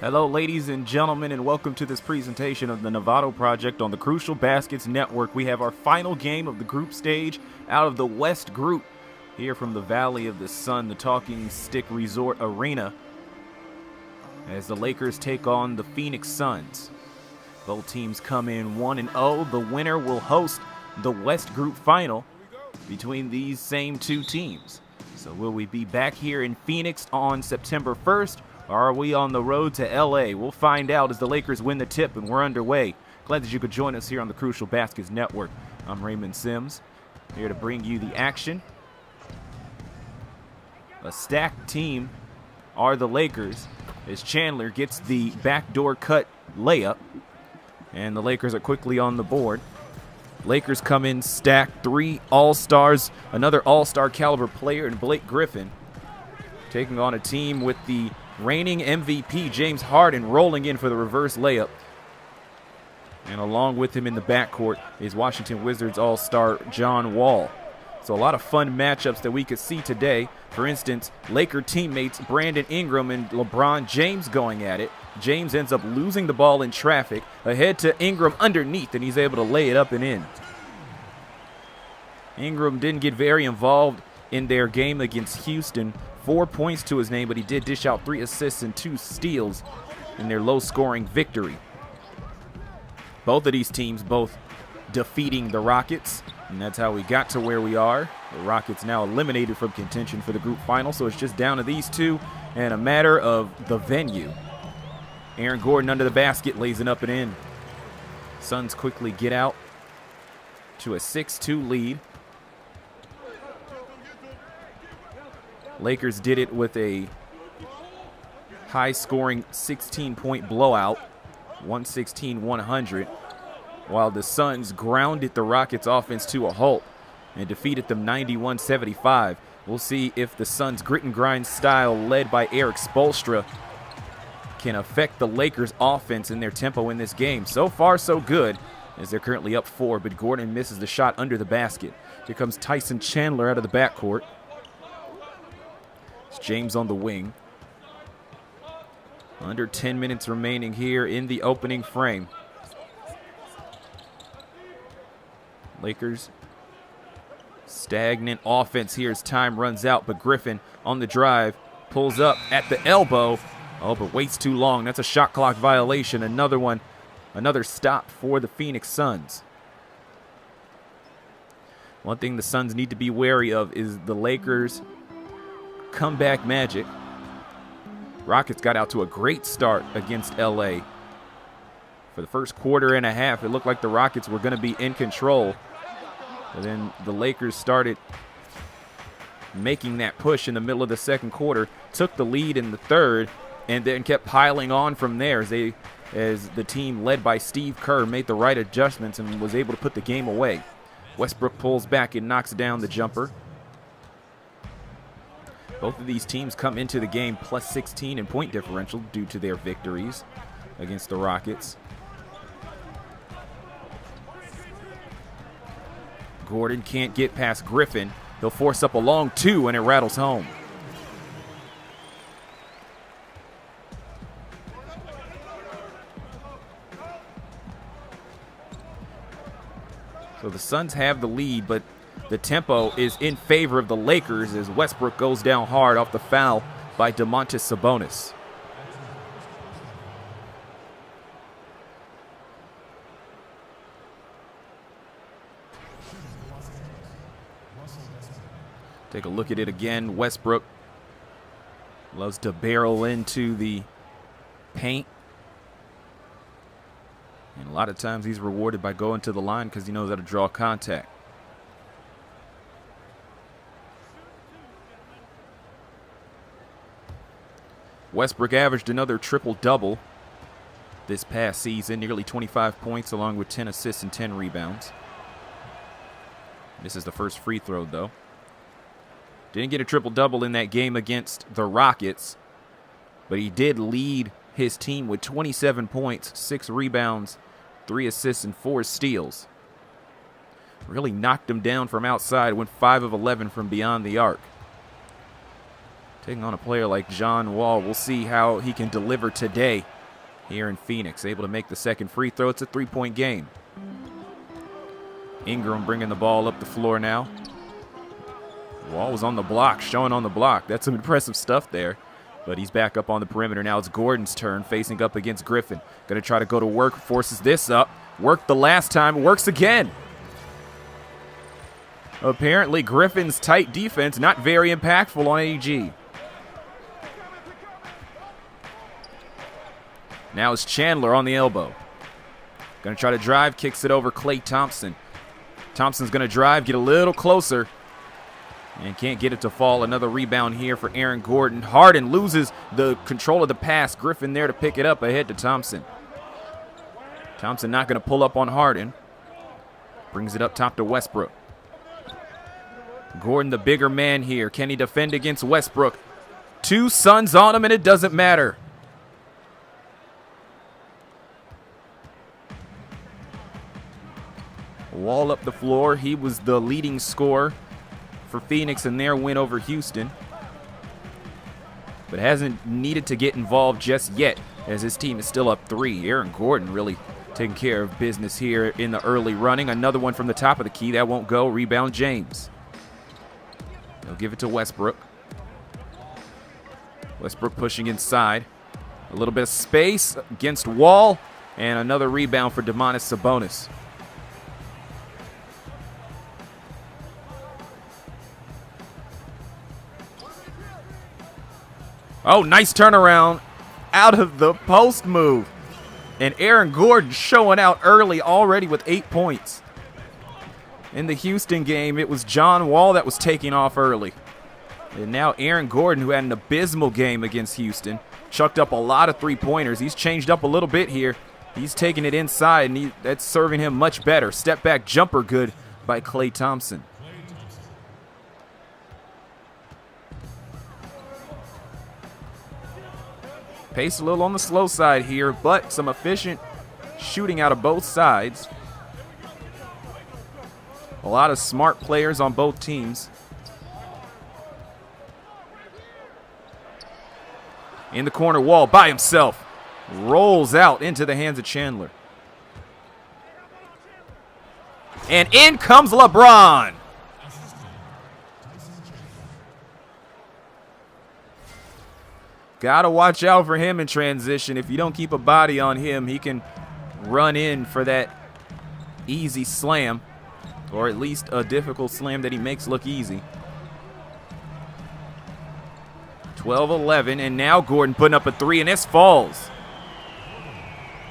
Hello, ladies and gentlemen, and welcome to this presentation of the Novato Project on the Crucial Baskets Network. We have our final game of the group stage out of the West Group here from the Valley of the Sun, the Talking Stick Resort Arena, as the Lakers take on the Phoenix Suns. Both teams come in 1-0. The winner will host the West Group final between these same two teams. So will we be back here in Phoenix on September 1st? Or are we on the road to LA? We'll find out as the Lakers win the tip and we're underway. Glad that you could join us here on the Crucial Baskets Network. I'm Raymond Sims, here to bring you the action. A stacked team are the Lakers as Chandler gets the backdoor cut layup. And the Lakers are quickly on the board. Lakers come in stacked, 3 All-Stars, another All-Star caliber player in Blake Griffin, taking on a team with the reigning MVP James Harden rolling in for the reverse layup. And along with him in the backcourt is Washington Wizards All-Star John Wall. So a lot of fun matchups that we could see today. For instance, Laker teammates Brandon Ingram and LeBron James going at it. James ends up losing the ball in traffic, ahead to Ingram underneath, and he's able to lay it up and in. Ingram didn't get very involved in their game against Houston. 4 points to his name, but he did dish out 3 assists and 2 steals in their low-scoring victory. Both of these teams both defeating the Rockets, and that's how we got to where we are. The Rockets now eliminated from contention for the group final, so it's just down to these two and a matter of the venue. Aaron Gordon under the basket, lays it up and in. Suns quickly get out to a 6-2 lead. Lakers did it with a high-scoring 16-point blowout, 116-100, while the Suns grounded the Rockets' offense to a halt and defeated them 91-75. We'll see if the Suns' grit and grind style led by Eric Spoelstra can affect the Lakers' offense and their tempo in this game. So far, so good, as they're currently up 4, but Gordon misses the shot under the basket. Here comes Tyson Chandler out of the backcourt. It's James on the wing. Under 10 minutes remaining here in the opening frame. Lakers stagnant offense here as time runs out, but Griffin on the drive pulls up at the elbow. Oh, but waits too long. That's a shot clock violation. Another stop for the Phoenix Suns. One thing the Suns need to be wary of is the Lakers' comeback magic. Rockets got out to a great start against LA. For the first quarter and a half, it looked like the Rockets were going to be in control. But then the Lakers started making that push in the middle of the second quarter, took the lead in the third, and then kept piling on from there as the team led by Steve Kerr made the right adjustments and was able to put the game away. Westbrook pulls back and knocks down the jumper. Both of these teams come into the game plus 16 in point differential due to their victories against the Rockets. Gordon can't get past Griffin. He'll force up a long 2 and it rattles home. So the Suns have the lead, but the tempo is in favor of the Lakers as Westbrook goes down hard off the foul by Domantas Sabonis. Take a look at it again. Westbrook loves to barrel into the paint. And a lot of times he's rewarded by going to the line because he knows how to draw contact. Westbrook averaged another triple-double this past season, nearly 25 points along with 10 assists and 10 rebounds. This is the first free throw, though. Didn't get a triple-double in that game against the Rockets, but he did lead his team with 27 points, 6 rebounds, 3 assists, and 4 steals. Really knocked him down from outside, went 5 of 11 from beyond the arc. Taking on a player like John Wall, we'll see how he can deliver today here in Phoenix. Able to make the second free throw. It's a 3-point game. Ingram bringing the ball up the floor now. Wall was on the block, showing on the block. That's some impressive stuff there. But he's back up on the perimeter. Now it's Gordon's turn, facing up against Griffin. Going to try to go to work, forces this up. Worked the last time, works again. Apparently Griffin's tight defense not very impactful on AG. Now it's Chandler on the elbow. Going to try to drive, kicks it over Klay Thompson. Thompson's going to drive, get a little closer, and can't get it to fall. Another rebound here for Aaron Gordon. Harden loses the control of the pass. Griffin there to pick it up ahead to Thompson. Thompson not going to pull up on Harden. Brings it up top to Westbrook. Gordon, the bigger man here. Can he defend against Westbrook? 2 Suns on him, and it doesn't matter. Wall up the floor. He was the leading scorer for Phoenix in their win over Houston, but hasn't needed to get involved just yet as his team is still up 3. Aaron Gordon really taking care of business here in the early running. Another one from the top of the key. That won't go. Rebound James. They'll give it to Westbrook. Westbrook pushing inside. A little bit of space against Wall, and another rebound for Domantas Sabonis. Oh, nice turnaround out of the post move. And Aaron Gordon showing out early already with 8 points. In the Houston game, it was John Wall that was taking off early. And now Aaron Gordon, who had an abysmal game against Houston, chucked up a lot of three-pointers. He's changed up a little bit here. He's taking it inside, and that's serving him much better. Step back jumper good by Klay Thompson. Pace a little on the slow side here, but some efficient shooting out of both sides. A lot of smart players on both teams. In the corner, Wall by himself. Rolls out into the hands of Chandler. And in comes LeBron. Gotta watch out for him in transition. If you don't keep a body on him, he can run in for that easy slam, or at least a difficult slam that he makes look easy. 12-11, and now Gordon putting up a 3, and this falls.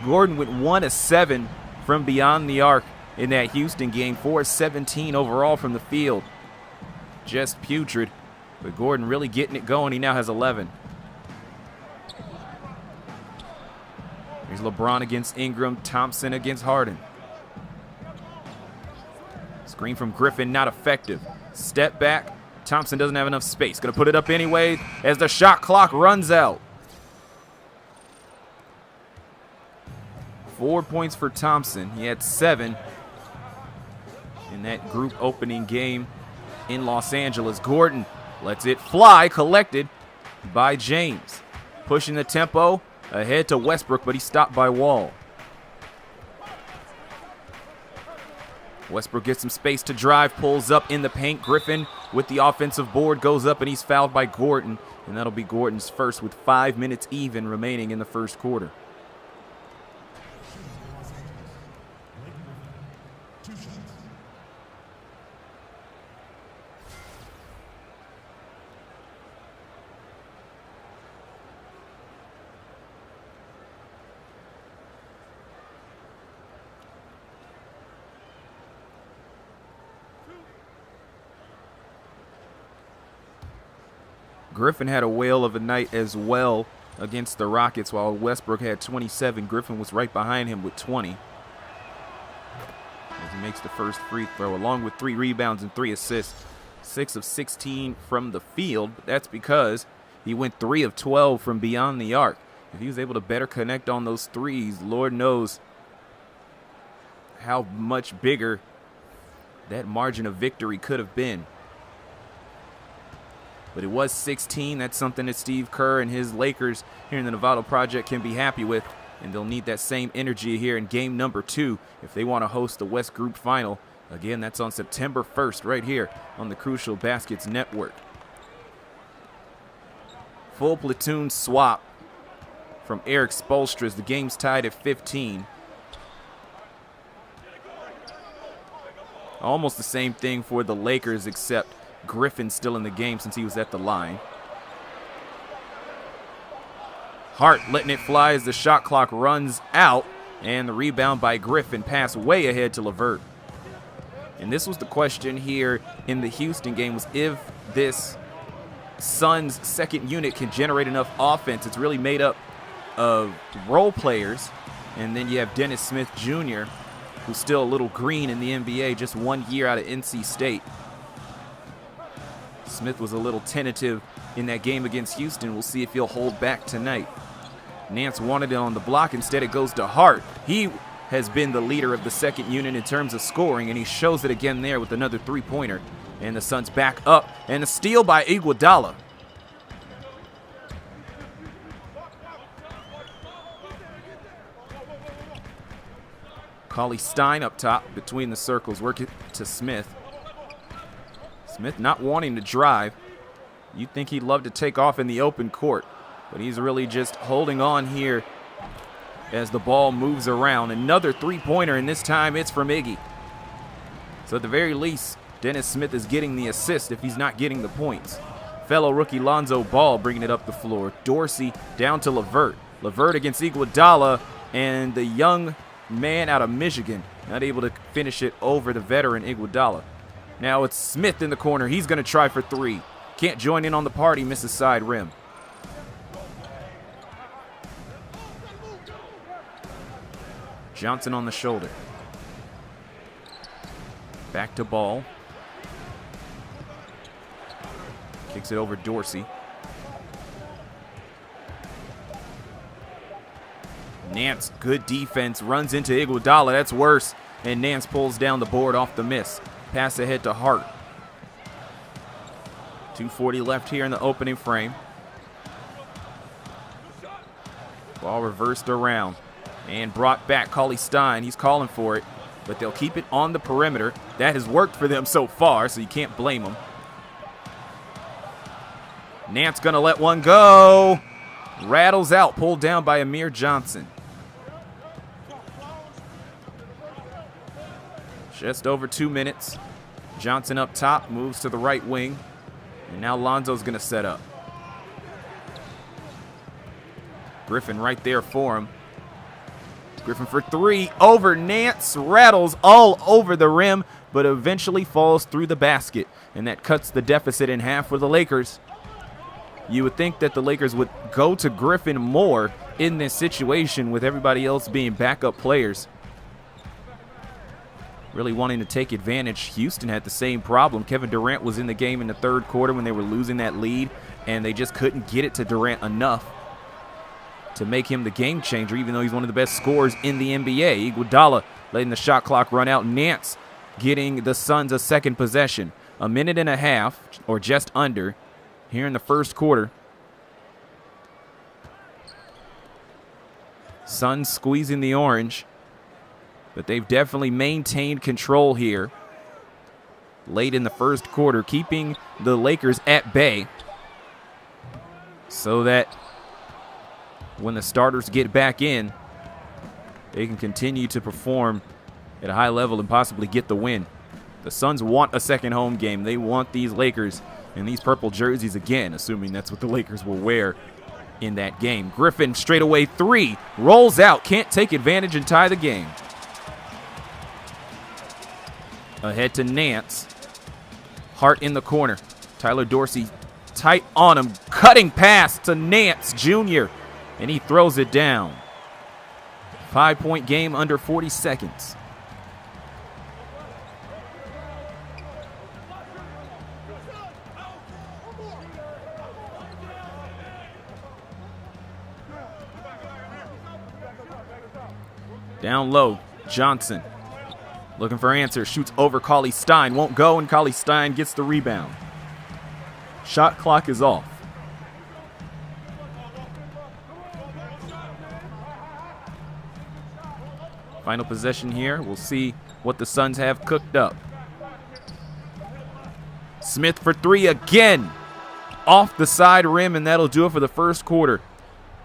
Gordon went 1 of 7 from beyond the arc in that Houston game. 4 of 17 overall from the field. Just putrid, but Gordon really getting it going. He now has 11. Here's LeBron against Ingram, Thompson against Harden. Screen from Griffin, not effective. Step back, Thompson doesn't have enough space. Gonna put it up anyway as the shot clock runs out. 4 points for Thompson. He had 7 in that group opening game in Los Angeles. Gordon lets it fly, collected by James. Pushing the tempo. Ahead to Westbrook, but he's stopped by Wall. Westbrook gets some space to drive, pulls up in the paint. Griffin with the offensive board goes up, and he's fouled by Gordon. And that'll be Gordon's first with 5 minutes even remaining in the first quarter. Griffin had a whale of a night as well against the Rockets, while Westbrook had 27. Griffin was right behind him with 20. As he makes the first free throw, along with 3 rebounds and 3 assists. 6 of 16 from the field, but that's because he went 3 of 12 from beyond the arc. If he was able to better connect on those threes, Lord knows how much bigger that margin of victory could have been. but it was 16. That's something that Steve Kerr and his Lakers here in the Novato Project can be happy with, and they'll need that same energy here in game number 2 if they want to host the West Group Final. Again, that's on September 1st right here on the Crucial Baskets Network. Full platoon swap from Eric Spoelstra. The game's tied at 15. Almost the same thing for the Lakers, except Griffin's still in the game since he was at the line. Hart letting it fly as the shot clock runs out, and the rebound by Griffin, pass way ahead to LeVert. And this was the question here in the Houston game, was if this Suns second unit can generate enough offense. It's really made up of role players, and then you have Dennis Smith Jr., who's still a little green in the NBA, just 1 year out of NC State. Smith was a little tentative in that game against Houston. We'll see if he'll hold back tonight. Nance wanted it on the block. Instead, it goes to Hart. He has been the leader of the second unit in terms of scoring, and he shows it again there with another three-pointer. And the Suns back up, and a steal by Iguodala. Cauley Stein up top between the circles, working to Smith. Smith not wanting to drive. You'd think he'd love to take off in the open court, but he's really just holding on here as the ball moves around. Another three-pointer, and this time it's from Iggy. So at the very least, Dennis Smith is getting the assist if he's not getting the points. Fellow rookie Lonzo Ball bringing it up the floor. Dorsey down to LeVert. LeVert against Iguodala, and the young man out of Michigan not able to finish it over the veteran Iguodala. Now it's Smith in the corner. He's going to try for three. Can't join in on the party, misses side rim. Johnson on the shoulder. Back to Ball. Kicks it over Dorsey. Nance, good defense, runs into Iguodala. That's worse. And Nance pulls down the board off the miss. Pass ahead to Hart. 2:40 left here in the opening frame. Ball reversed around and brought back. Cauley Stein, he's calling for it, but they'll keep it on the perimeter. That has worked for them so far, so you can't blame them. Nance gonna let one go. Rattles out, pulled down by Amir Johnson. Just over 2 minutes. Johnson up top, moves to the right wing. And now Lonzo's going to set up. Griffin right there for him. Griffin for three, over Nance, rattles all over the rim, but eventually falls through the basket. And that cuts the deficit in half for the Lakers. You would think that the Lakers would go to Griffin more in this situation with everybody else being backup players. Really wanting to take advantage. Houston had the same problem. Kevin Durant was in the game in the third quarter when they were losing that lead, and they just couldn't get it to Durant enough to make him the game changer, even though he's one of the best scorers in the NBA. Iguodala letting the shot clock run out. Nance getting the Suns a second possession. 1.5 minutes, or just under, here in the first quarter. Suns squeezing the orange, but they've definitely maintained control here late in the first quarter, keeping the Lakers at bay so that when the starters get back in, they can continue to perform at a high level and possibly get the win. The Suns want a second home game. They want these Lakers in these purple jerseys again, assuming that's what the Lakers will wear in that game. Griffin straightaway three, rolls out, can't take advantage and tie the game. Ahead to Nance. Hart in the corner. Tyler Dorsey tight on him. Cutting pass to Nance Jr. And he throws it down. 5-point game under 40 seconds. Down low, Johnson. Looking for answers, shoots over Cauley Stein, won't go, and Cauley Stein gets the rebound. Shot clock is off. Final possession here. We'll see what the Suns have cooked up. Smith for three again. Off the side rim, and that'll do it for the first quarter.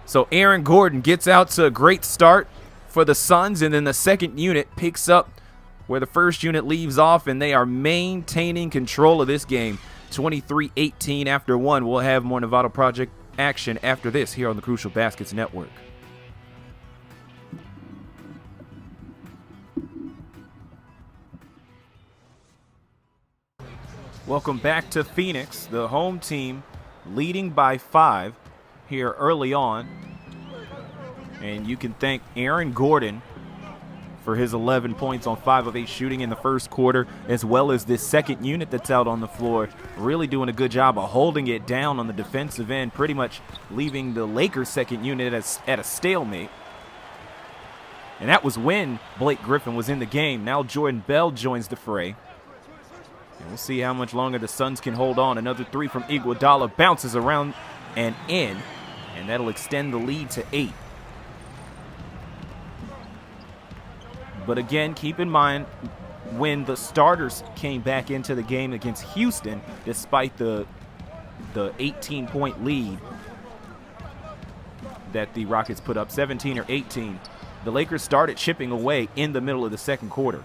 So Aaron Gordon gets out to a great start for the Suns, and then the second unit picks up where the first unit leaves off, and they are maintaining control of this game. 23-18 after one. We'll have more Novato Project action after this here on the Crucial Baskets Network. Welcome back to Phoenix, the home team leading by 5 here early on. And you can thank Aaron Gordon for his 11 points on 5 of 8 shooting in the first quarter, as well as this second unit that's out on the floor, really doing a good job of holding it down on the defensive end, pretty much leaving the Lakers' second unit at a stalemate. And that was when Blake Griffin was in the game. Now Jordan Bell joins the fray. And we'll see how much longer the Suns can hold on. Another three from Iguodala bounces around and in, and that'll extend the lead to 8. But again, keep in mind, when the starters came back into the game against Houston, despite the 18-point lead that the Rockets put up, 17 or 18, the Lakers started chipping away in the middle of the second quarter.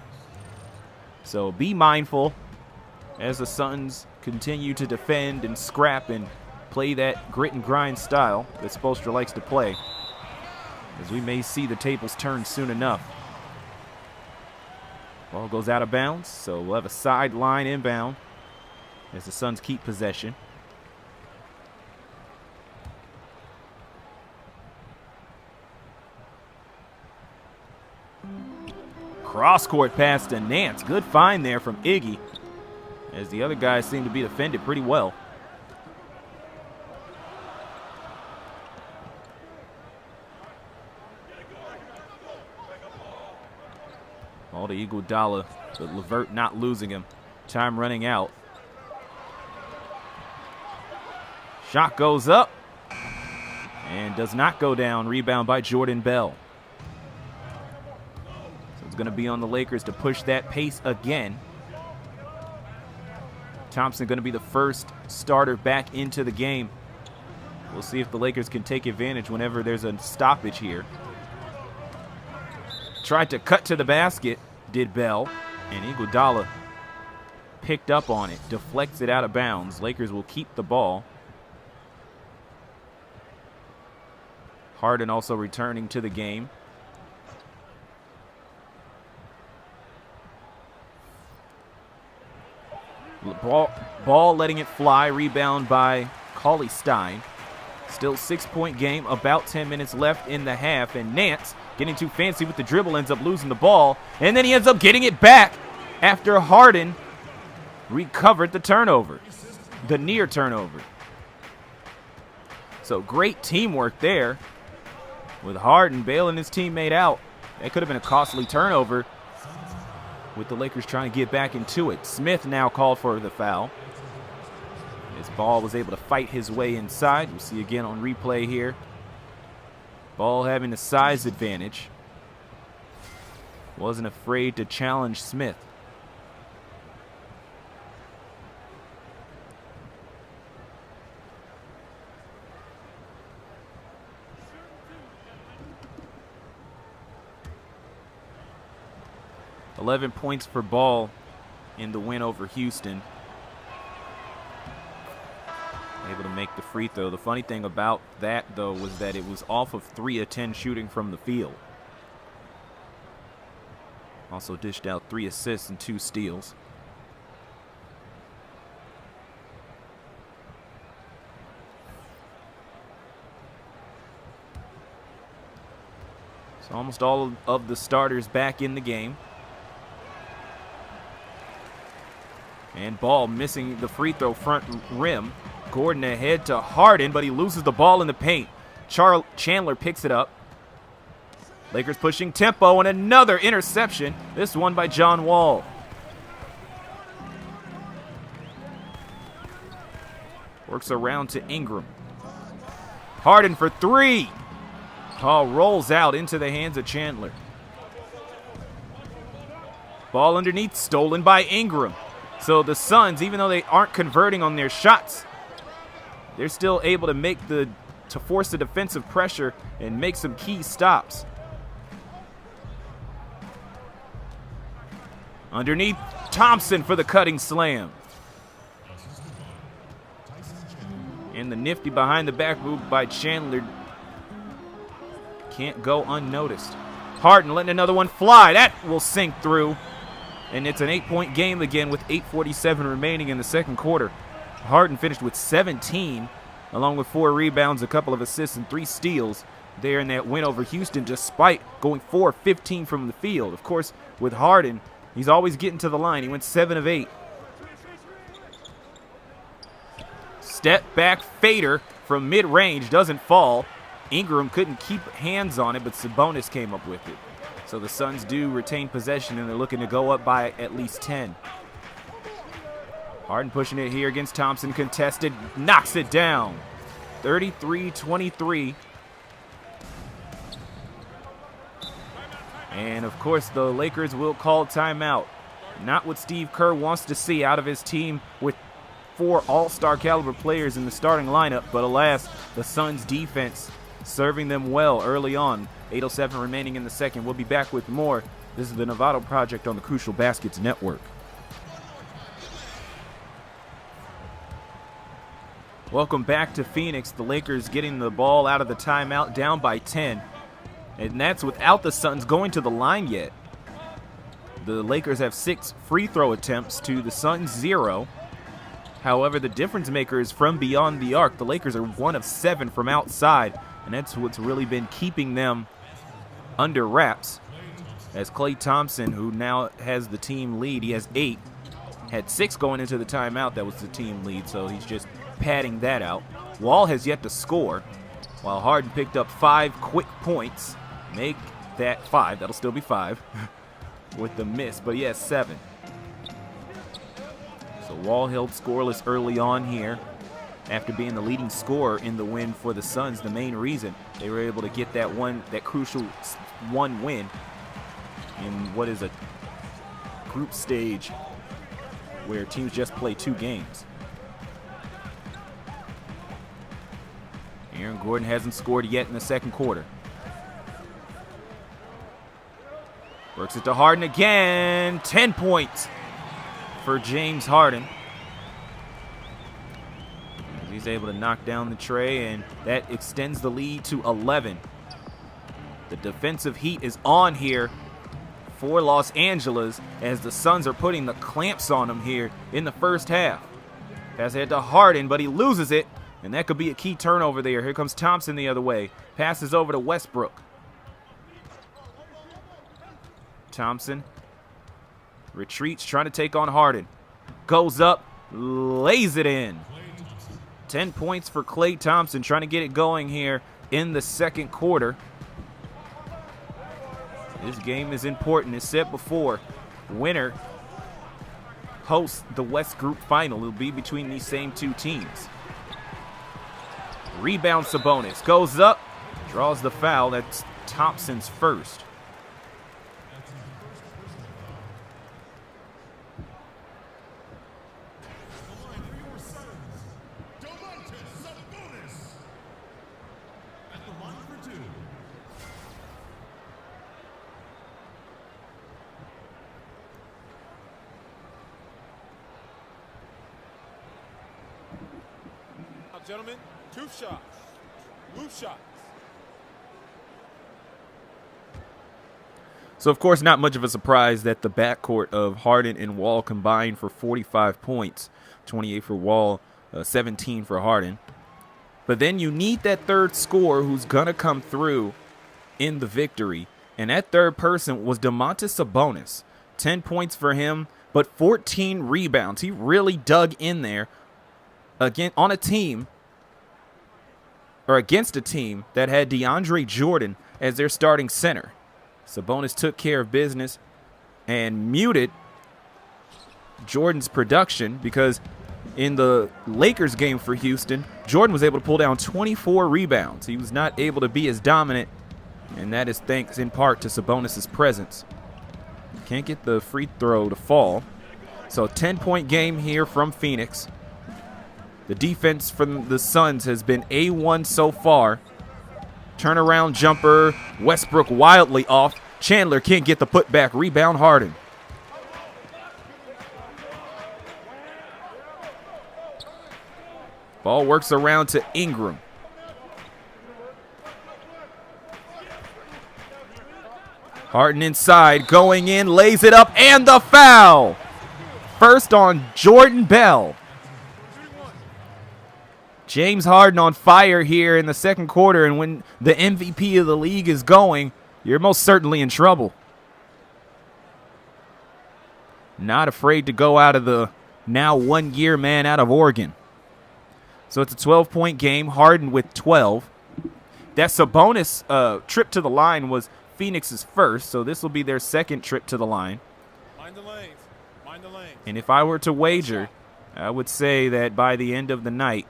So be mindful as the Suns continue to defend and scrap and play that grit and grind style that Spoelstra likes to play, as we may see the tables turn soon enough. Ball goes out of bounds, so we'll have a sideline inbound as the Suns keep possession. Cross-court pass to Nance. Good find there from Iggy, as the other guys seem to be defended pretty well. All to Iguodala, but LeVert not losing him. Time running out. Shot goes up and does not go down. Rebound by Jordan Bell. So it's going to be on the Lakers to push that pace again. Thompson going to be the first starter back into the game. We'll see if the Lakers can take advantage whenever there's a stoppage here. Tried to cut to the basket, did Bell, and Iguodala picked up on it, deflects it out of bounds. Lakers will keep the ball. Harden also returning to the game. Ball letting it fly, rebound by Cauley Stein. Still 6-point game, about 10 minutes left in the half, and Nance, getting too fancy with the dribble, ends up losing the ball, and then he ends up getting it back after Harden recovered the turnover, the near turnover. So great teamwork there with Harden bailing his teammate out. That could have been a costly turnover with the Lakers trying to get back into it. Smith now called for the foul. His Ball was able to fight his way inside. We'll see again on replay here. Ball having the size advantage. Wasn't afraid to challenge Smith. $11 points for Ball in the win over Houston. Able to make the free throw. The funny thing about that, though, was that it was off of 3 of 10 shooting from the field. Also dished out 3 assists and 2 steals. So almost all of the starters back in the game. And Ball missing the free throw front rim. Gordon ahead to Harden, but he loses the ball in the paint. Chandler picks it up. Lakers pushing tempo, and another interception. This one by John Wall. Works around to Ingram. Harden for three. Ball rolls out into the hands of Chandler. Ball underneath, stolen by Ingram. So the Suns, even though they aren't converting on their shots, they're still able to force the defensive pressure and make some key stops. Underneath, Thompson for the cutting slam. And the nifty behind the back move by Chandler can't go unnoticed. Harden letting another one fly. That will sink through. And it's an 8-point game again with 8:47 remaining in the second quarter. Harden finished with 17, along with 4 rebounds, a couple of assists, and 3 steals there in that win over Houston, despite going 4 of 15 from the field. Of course, with Harden, he's always getting to the line. He went 7 of 8. Step back fader from mid-range, doesn't fall. Ingram couldn't keep hands on it, but Sabonis came up with it. So the Suns do retain possession, and they're looking to go up by at least 10. Harden pushing it here against Thompson, contested, knocks it down. 33-23. And, of course, the Lakers will call timeout. Not what Steve Kerr wants to see out of his team with 4 all-star caliber players in the starting lineup, but alas, the Suns defense serving them well early on. 8:07 remaining in the second. We'll be back with more. This is the Novato Project on the Crucial Baskets Network. Welcome back to Phoenix. The Lakers getting the ball out of the timeout, down by 10. And that's without the Suns going to the line yet. The Lakers have 6 free throw attempts to the Suns 0. However, the difference maker is from beyond the arc. The Lakers are 1 of 7 from outside, and that's what's really been keeping them under wraps. As Klay Thompson, who now has the team lead, he has 8, had 6 going into the timeout. That was the team lead, so he's just padding that out. Wall has yet to score, while Harden picked up 5 quick points. Make that 5. That'll still be 5 with the miss, but he has 7. So Wall held scoreless early on here after being the leading scorer in the win for the Suns. The main reason they were able to get that crucial 1 win in what is a group stage where teams just play 2 games. Aaron Gordon hasn't scored yet in the second quarter. Works it to Harden again. 10 points for James Harden. He's able to knock down the tray, and that extends the lead to 11. The defensive heat is on here for Los Angeles as the Suns are putting the clamps on them here in the first half. Pass ahead to Harden, but he loses it, and that could be a key turnover there. Here comes Thompson the other way. Passes over to Westbrook. Thompson retreats, trying to take on Harden. Goes up, lays it in. 10 points for Klay Thompson, trying to get it going here in the second quarter. This game is important. As said before, winner hosts the West Group Final. It'll be between these same 2 teams. Rebound Sabonis. Goes up, draws the foul. That's Thompson's first. Gentlemen, 2 shots. Loose shots. So, of course, not much of a surprise that the backcourt of Harden and Wall combined for 45 points. 28 for Wall, 17 for Harden. But then you need that third scorer who's going to come through in the victory. And that third person was Domantas Sabonis. 10 points for him, but 14 rebounds. He really dug in there again on a team, or against a team that had DeAndre Jordan as their starting center. Sabonis took care of business and muted Jordan's production because in the Lakers game for Houston, Jordan was able to pull down 24 rebounds. He was not able to be as dominant, and that is thanks in part to Sabonis' presence. Can't get the free throw to fall. So a 10-point game here from Phoenix. The defense from the Suns has been A1 so far. Turnaround jumper, Westbrook wildly off. Chandler can't get the putback, rebound Harden. Ball works around to Ingram. Harden inside, going in, lays it up, and the foul. First on Jordan Bell. James Harden on fire here in the second quarter, and when the MVP of the league is going, you're most certainly in trouble. Not afraid to go out of the now 1-year man out of Oregon. So it's a 12-point game, Harden with 12. That Sabonis trip to the line was Phoenix's first, so this will be their second trip to the line. Mind the lanes. Mind the lanes. And if I were to wager, I would say that by the end of the night,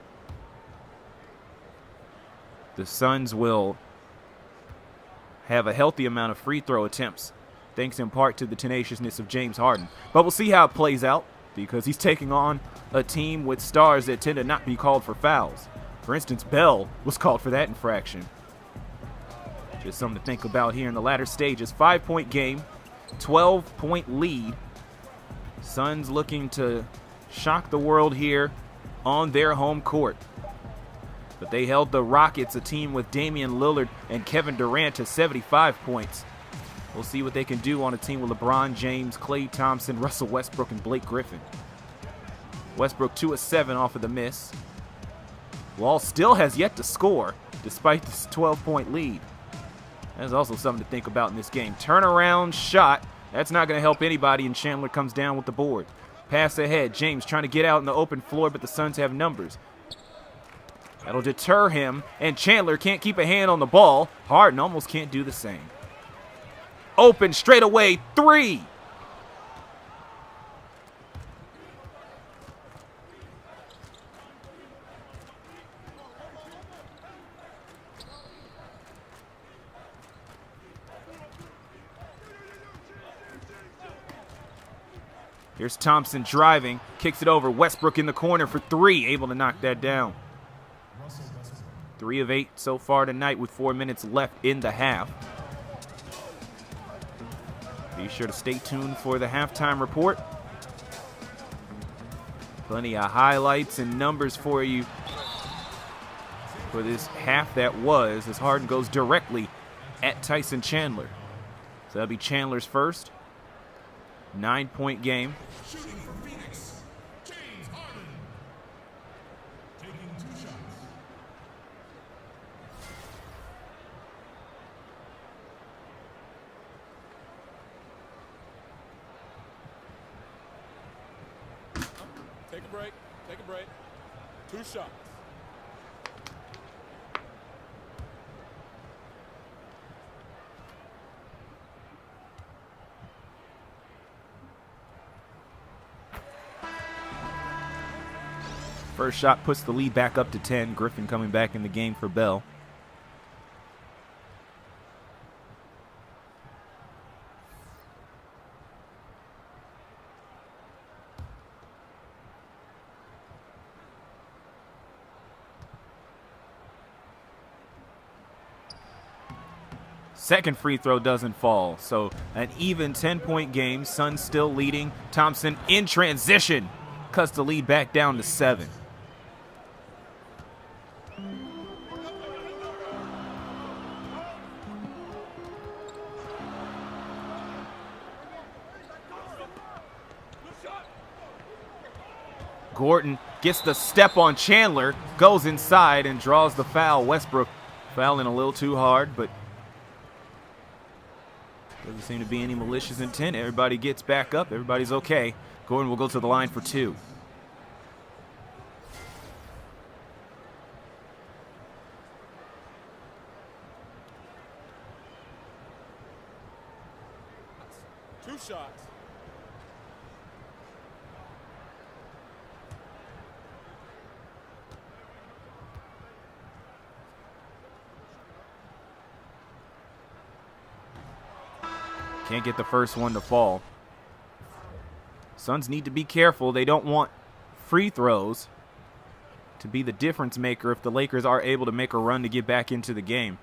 the Suns will have a healthy amount of free throw attempts, thanks in part to the tenaciousness of James Harden. But we'll see how it plays out, because he's taking on a team with stars that tend to not be called for fouls. For instance, Bell was called for that infraction. Just something to think about here in the latter stages. 5-point game, 12-point lead. Suns looking to shock the world here on their home court. But they held the Rockets, a team with Damian Lillard and Kevin Durant, to 75 points. We'll see what they can do on a team with LeBron James, Klay Thompson, Russell Westbrook, and Blake Griffin. Westbrook 2 of 7 off of the miss. Wall still has yet to score, despite this 12-point lead. That's also something to think about in this game. Turnaround shot. That's not going to help anybody, and Chandler comes down with the board. Pass ahead. James trying to get out in the open floor, but the Suns have numbers. That'll deter him, and Chandler can't keep a hand on the ball. Harden almost can't do the same. Open straight away, 3. Here's Thompson driving, kicks it over. Westbrook in the corner for 3, able to knock that down. 3 of 8 so far tonight with 4 minutes left in the half. Be sure to stay tuned for the halftime report. Plenty of highlights and numbers for you for this half that was, as Harden goes directly at Tyson Chandler. So that'll be Chandler's first. 9-point game. Shooting for Phoenix, James Harden. Taking 2 shots. Take a break. Take a break. 2 shots. First shot puts the lead back up to 10. Griffin coming back in the game for Bell. Second free throw doesn't fall. So an even 10-point game. Suns still leading. Thompson in transition cuts the lead back down to 7. Gordon gets the step on Chandler, goes inside and draws the foul. Westbrook fouling a little too hard, but doesn't seem to be any malicious intent. Everybody gets back up. Everybody's okay. Gordon will go to the line for 2. Two shots. Can't get the first one to fall. Suns need to be careful. They don't want free throws to be the difference maker if the Lakers are able to make a run to get back into the game.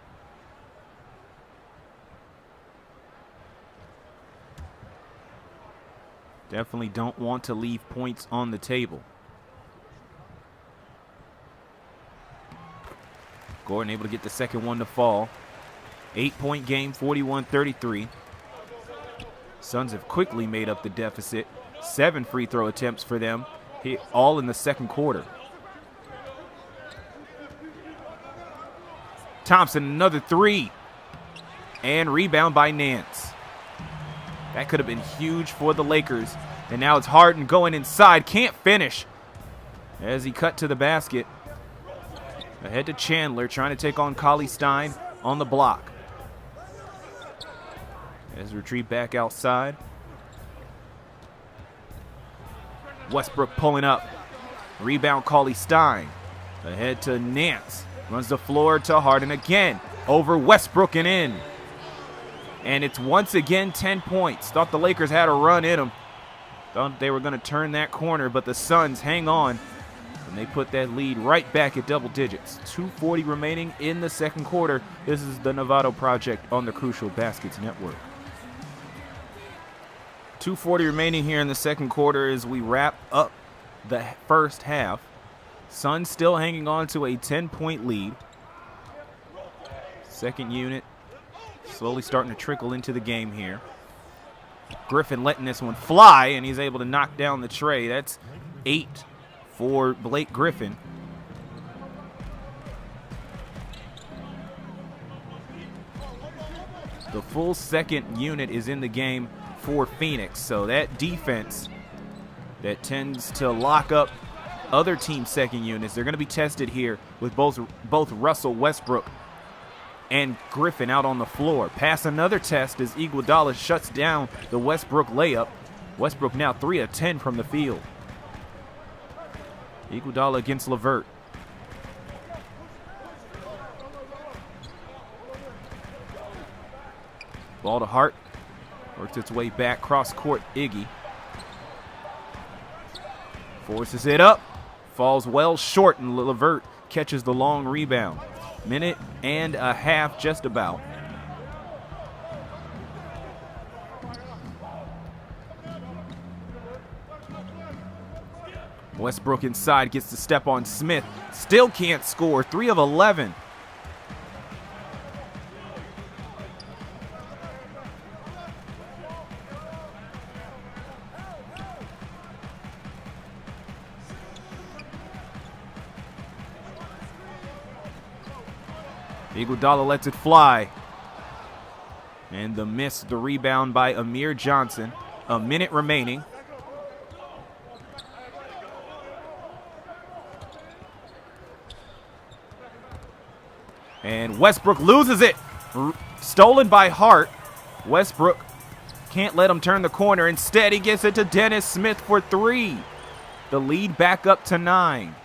Definitely don't want to leave points on the table. Gordon able to get the second one to fall. 8-point game, 41-33. Suns have quickly made up the deficit. 7 free throw attempts for them, all in the second quarter. Thompson, another 3. And rebound by Nance. That could have been huge for the Lakers. And now it's Harden going inside. Can't finish as he cut to the basket. Ahead to Chandler, trying to take on Cauley Stein on the block. As retreat back outside. Westbrook pulling up. Rebound Cauley Stein. Ahead to Nance. Runs the floor to Harden again. Over Westbrook and in. And it's once again 10 points. Thought the Lakers had a run in them. Thought they were going to turn that corner, but the Suns hang on. And they put that lead right back at double digits. 2:40 remaining in the second quarter. This is the Novato Project on the Crucial Baskets Network. 2:40 remaining here in the second quarter as we wrap up the first half. Suns still hanging on to a 10-point lead. Second unit slowly starting to trickle into the game here. Griffin letting this one fly, and he's able to knock down the tray. That's 8 for Blake Griffin. The full second unit is in the game for Phoenix, so that defense that tends to lock up other team second units, they're going to be tested here with both Russell Westbrook and Griffin out on the floor. Pass another test as Iguodala shuts down the Westbrook layup. Westbrook now 3 of 10 from the field. Iguodala against LeVert. Ball to Hart. Works its way back, cross court, Iggy. Forces it up. Falls well short, and LeVert catches the long rebound. Minute and a half just about. Westbrook inside, gets to step on Smith. Still can't score. 3 of 11. Iguodala lets it fly. And the miss, the rebound by Amir Johnson. A minute remaining. And Westbrook loses it. Stolen by Hart. Westbrook can't let him turn the corner. Instead, he gets it to Dennis Smith for 3. The lead back up to 9.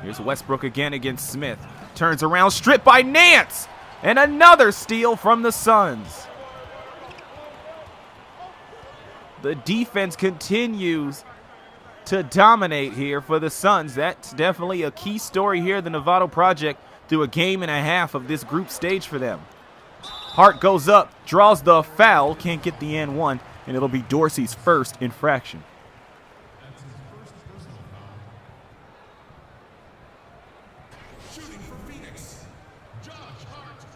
Here's Westbrook again against Smith. Turns around, stripped by Nance. And another steal from the Suns. The defense continues to dominate here for the Suns. That's definitely a key story here, the Novato Project, through a game and a half of this group stage for them. Hart goes up, draws the foul, can't get the and one, and it'll be Dorsey's first infraction. Shooting for Phoenix, Josh Hart.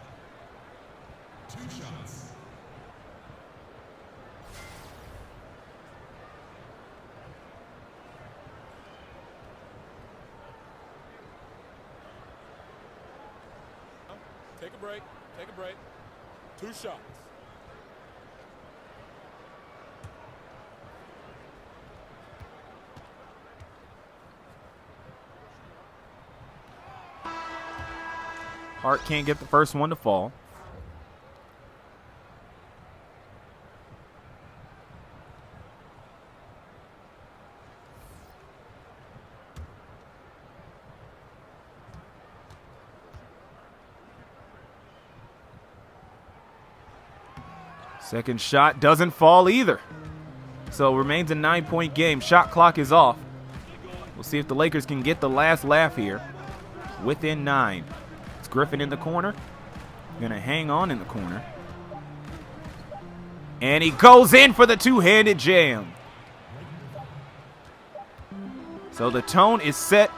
2 shots. Take a break. Take a break. 2 shots. Hart can't get the first one to fall. Second shot doesn't fall either. So remains a 9-point game. Shot clock is off. We'll see if the Lakers can get the last laugh here. Within 9. It's Griffin in the corner. Gonna hang on in the corner. And he goes in for the two-handed jam. So the tone is set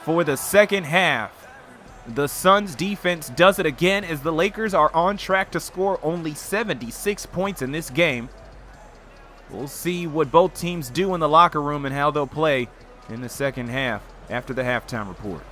for the second half. The Suns defense does it again as the Lakers are on track to score only 76 points in this game. We'll see what both teams do in the locker room and how they'll play in the second half after the halftime report.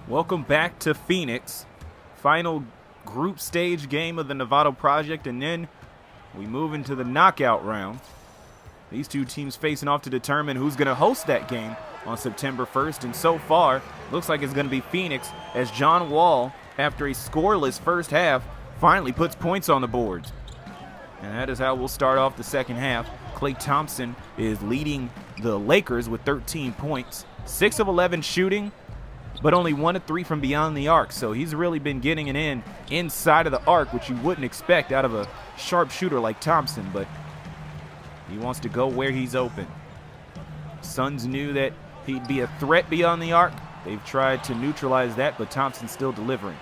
Welcome back to Phoenix. Final group stage game of the Novato Project, and then we move into the knockout round. These two teams facing off to determine who's going to host that game on September 1st, and so far, looks like it's going to be Phoenix as John Wall, after a scoreless first half, finally puts points on the board. And that is how we'll start off the second half. Klay Thompson is leading the Lakers with 13 points, 6 of 11 shooting, but only 1 of 3 from beyond the arc. So he's really been getting it inside of the arc, which you wouldn't expect out of a sharp shooter like Thompson, but he wants to go where he's open. Suns knew that he'd be a threat beyond the arc. They've tried to neutralize that, but Thompson's still delivering.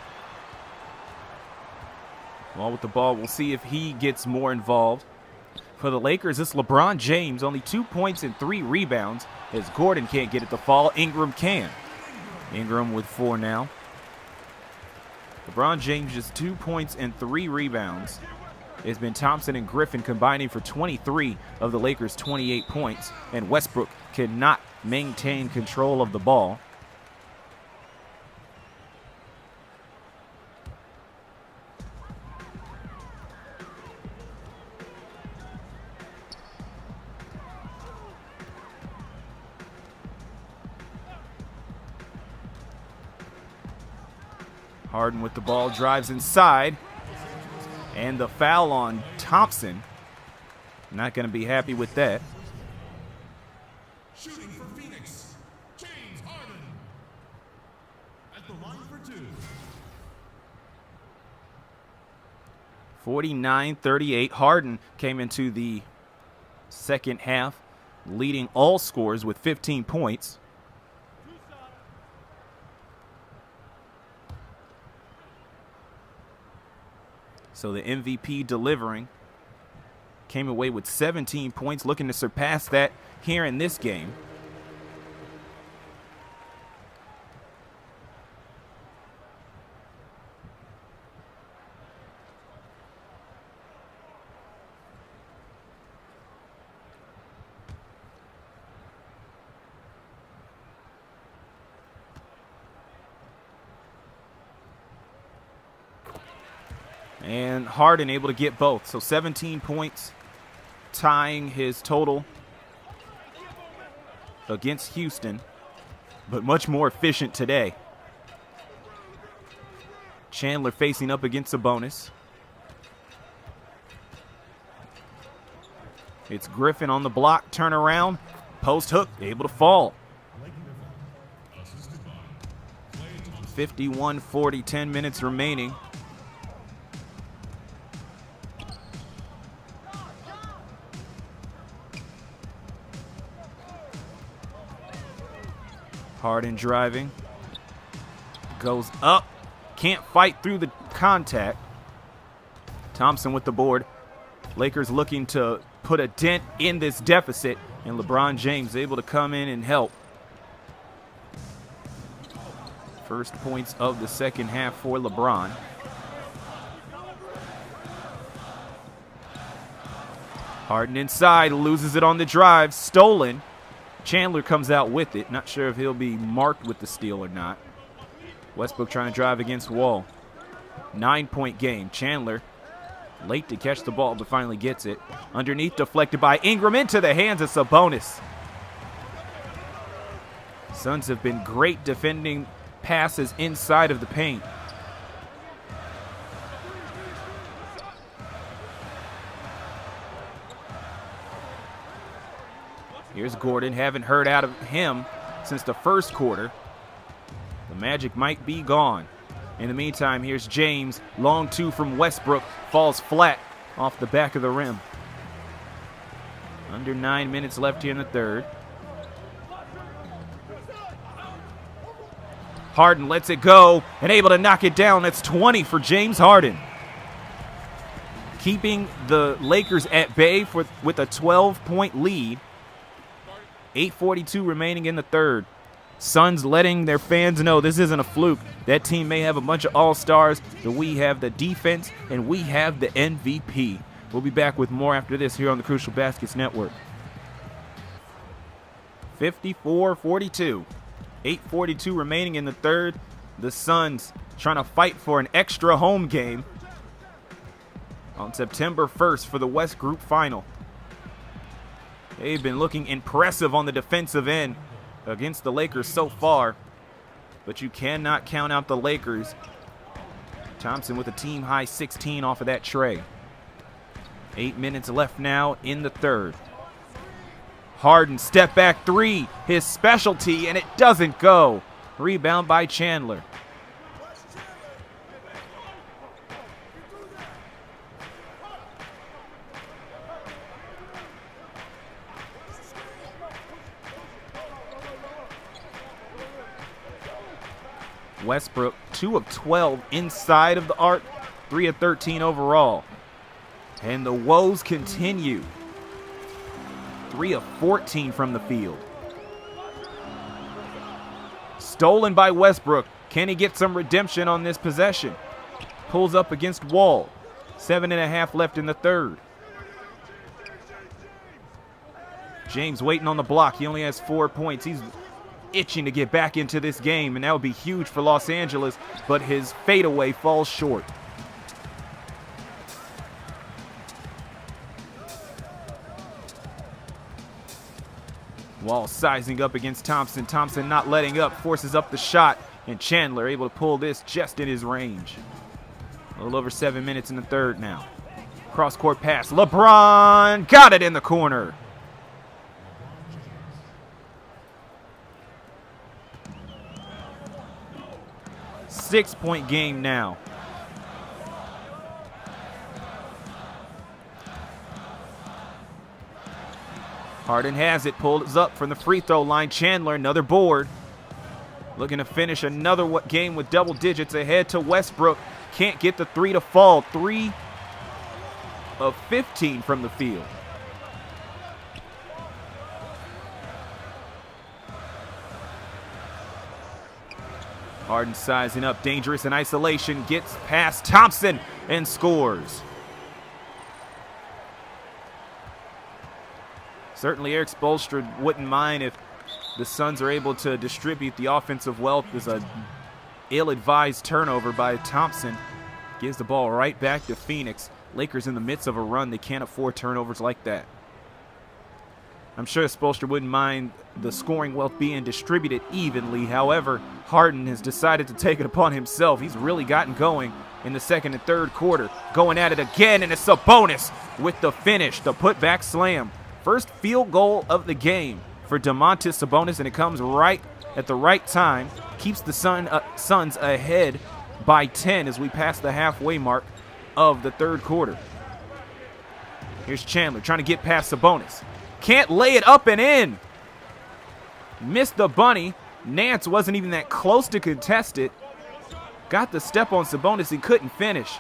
Wall with the ball. We'll see if he gets more involved. For the Lakers, it's LeBron James, only 2 points and 3 rebounds, as Gordon can't get it to fall. Ingram can. Ingram with 4 now. LeBron James just 2 points and 3 rebounds. It's been Thompson and Griffin combining for 23 of the Lakers' 28 points, and Westbrook cannot maintain control of the ball. Harden with the ball, drives inside, and the foul on Thompson. Not going to be happy with that. Shooting for Phoenix, James Harden. At the line for 2. 49-38. Harden came into the second half leading all scorers with 15 points. So the MVP delivering. Came away with 17 points, looking to surpass that here in this game. And Harden able to get both. So 17 points, tying his total against Houston, but much more efficient today. Chandler facing up against Sabonis. It's Griffin on the block, turn around, post hook, able to fall. 51-40, 10 minutes remaining. Harden driving, goes up, can't fight through the contact. Thompson with the board. Lakers looking to put a dent in this deficit, and LeBron James able to come in and help. First points of the second half for LeBron. Harden inside, loses it on the drive, stolen. Chandler comes out with it. Not sure if he'll be marked with the steal or not. Westbrook trying to drive against Wall. 9-point game. Chandler late to catch the ball, but finally gets it. Underneath, deflected by Ingram into the hands of Sabonis. Suns have been great defending passes inside of the paint. Here's Gordon. Haven't heard out of him since the first quarter. The Magic might be gone. In the meantime, here's James. Long two from Westbrook. Falls flat off the back of the rim. Under 9 minutes left here in the third. Harden lets it go and able to knock it down. That's 20 for James Harden. Keeping the Lakers at bay with a 12-point lead. 8:42 remaining in the third. Suns letting their fans know this isn't a fluke. That team may have a bunch of all-stars, but we have the defense and we have the MVP. We'll be back with more after this here on the Crucial Baskets Network. 54-42. 8:42 remaining in the third. The Suns trying to fight for an extra home game on September 1st for the West Group Final. They've been looking impressive on the defensive end against the Lakers so far, but you cannot count out the Lakers. Thompson with a team-high 16 off of that tray. 8 minutes left now in the third. Harden, step back three, his specialty, and it doesn't go. Rebound by Chandler. Westbrook, 2 of 12 inside of the arc, 3 of 13 overall. And the woes continue. 3 of 14 from the field. Stolen by Westbrook. Can he get some redemption on this possession? Pulls up against Wall. 7.5 left in the third. James waiting on the block. He only has 4 points. He's itching to get back into this game, and that would be huge for Los Angeles, but his fadeaway falls short. Wall sizing up against Thompson. Thompson not letting up, forces up the shot, and Chandler able to pull this just in his range. A little over 7 minutes in the third now. Cross-court pass. LeBron got it in the corner. Six-point game now. Harden has it, pulls up from the free throw line. Chandler, another board. Looking to finish another game with double digits ahead to Westbrook. Can't get the three to fall. 3 of 15 from the field. Harden sizing up, dangerous in isolation, gets past Thompson and scores. Certainly Eric Spoelstra wouldn't mind if the Suns are able to distribute the offensive wealth. There's a ill-advised turnover by Thompson. Gives the ball right back to Phoenix. Lakers in the midst of a run. They can't afford turnovers like that. I'm sure Spoelstra wouldn't mind the scoring wealth being distributed evenly. However, Harden has decided to take it upon himself. He's really gotten going in the second and third quarter. Going at it again, and it's Sabonis with the finish, the putback slam. First field goal of the game for Domantas Sabonis, and it comes right at the right time. Keeps the Suns ahead by 10 as we pass the halfway mark of the third quarter. Here's Chandler trying to get past Sabonis. Can't lay it up and in. Missed the bunny. Nance wasn't even that close to contest it. Got the step on Sabonis. He couldn't finish.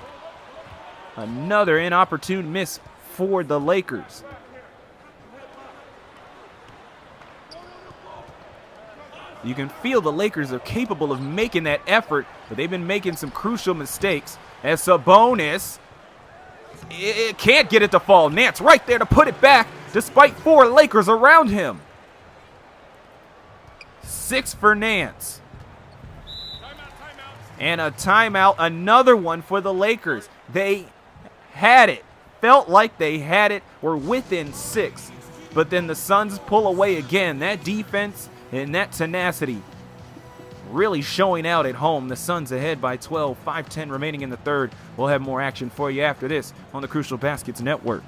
Another inopportune miss for the Lakers. You can feel the Lakers are capable of making that effort, but they've been making some crucial mistakes. As Sabonis, it can't get it to fall. Nance right there to put it back, despite 4 Lakers around him. 6 for Nance. And a timeout, another one for the Lakers. They had it, felt like they had it, were within 6. But then the Suns pull away again. That defense and that tenacity really showing out at home. The Suns ahead by 12, 5:10 remaining in the third. We'll have more action for you after this on the Crucial Baskets Network.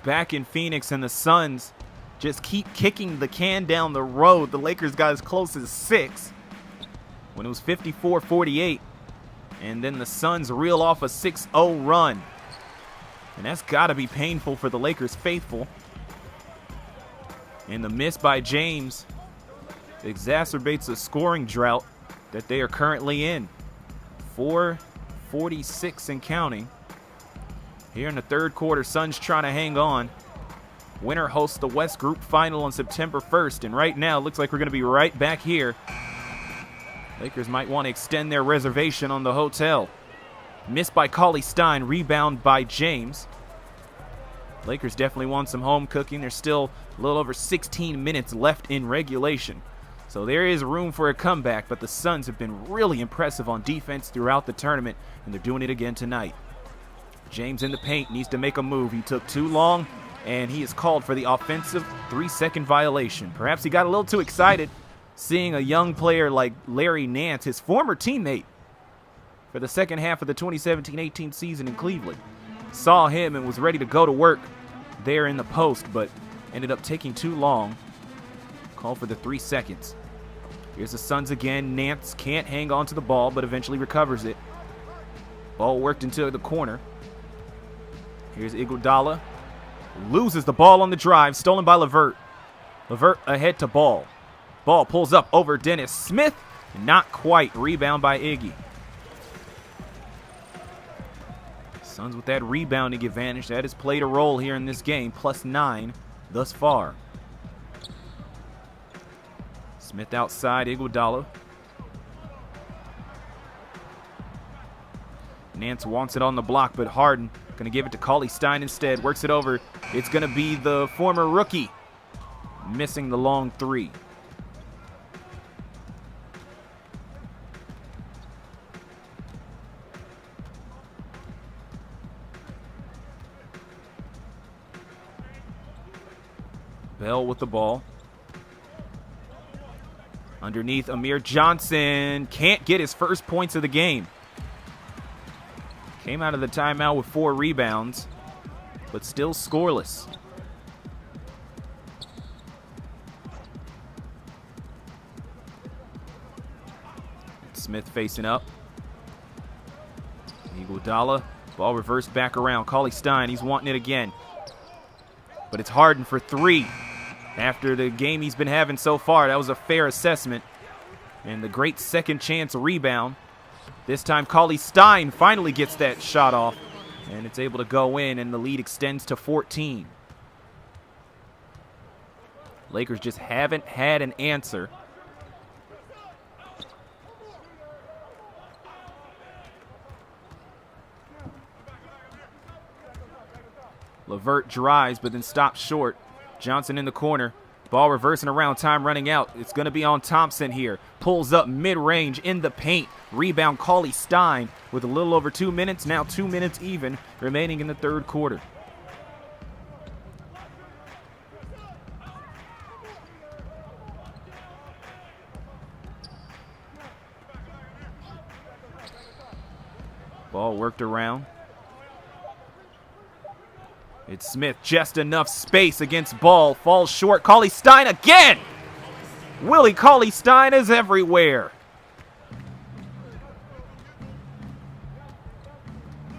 Back in Phoenix, and the Suns just keep kicking the can down the road. The Lakers got as close as 6 when it was 54-48. And then the Suns reel off a 6-0 run. And that's got to be painful for the Lakers faithful. And the miss by James exacerbates the scoring drought that they are currently in. 4:46 and counting. Here in the third quarter, Suns trying to hang on. Winner hosts the West Group Final on September 1st. And right now, it looks like we're going to be right back here. Lakers might want to extend their reservation on the hotel. Missed by Cauley Stein, rebound by James. Lakers definitely want some home cooking. There's still a little over 16 minutes left in regulation. So there is room for a comeback, but the Suns have been really impressive on defense throughout the tournament, and they're doing it again tonight. James in the paint needs to make a move. He took too long, and he is called for the offensive 3-second violation. Perhaps he got a little too excited seeing a young player like Larry Nance, his former teammate for the second half of the 2017-18 season in Cleveland. Saw him and was ready to go to work there in the post, but ended up taking too long. Call for the 3 seconds. Here's the Suns again. Nance can't hang on to the ball, but eventually recovers it. Ball worked into the corner. Here's Iguodala. Loses the ball on the drive, stolen by LeVert. LeVert ahead to Ball. Ball pulls up over Dennis Smith. Not quite. Rebound by Iggy. Suns with that rebounding advantage. That has played a role here in this game. +9 thus far. Smith outside. Iguodala. Nance wants it on the block, but Harden going to give it to Cauley Stein instead. Works it over. It's going to be the former rookie missing the long 3. Bell with the ball. Underneath, Amir Johnson can't get his first points of the game. Came out of the timeout with 4 rebounds, but still scoreless. Smith facing up. Iguodala, ball reversed back around. Cauley Stein, he's wanting it again. But it's Harden for 3. After the game he's been having so far, that was a fair assessment. And the great second chance rebound. This time Cauley Stein finally gets that shot off, and it's able to go in, and the lead extends to 14. Lakers just haven't had an answer. LeVert drives, but then stops short. Johnson in the corner. Ball reversing around, time running out. It's going to be on Thompson here. Pulls up mid-range in the paint. Rebound Cauley Stein with a little over 2 minutes. Now 2 minutes even remaining in the third quarter. Ball worked around. It's Smith, just enough space against Ball. Falls short. Cauley Stein again! Willie Cauley Stein is everywhere.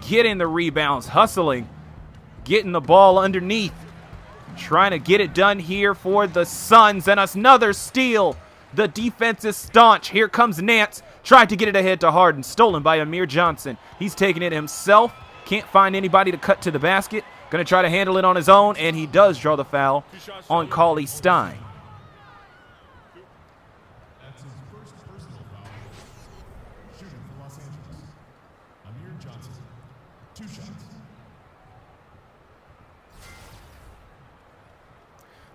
Getting the rebounds, hustling. Getting the ball underneath. Trying to get it done here for the Suns. And another steal. The defense is staunch. Here comes Nance. Tried to get it ahead to Harden. Stolen by Amir Johnson. He's taking it himself. Can't find anybody to cut to the basket. Going to try to handle it on his own, and he does draw the foul on Cauley Stein. That's his first personal foul. Shooting for Los Angeles, Amir Johnson. 2 shots.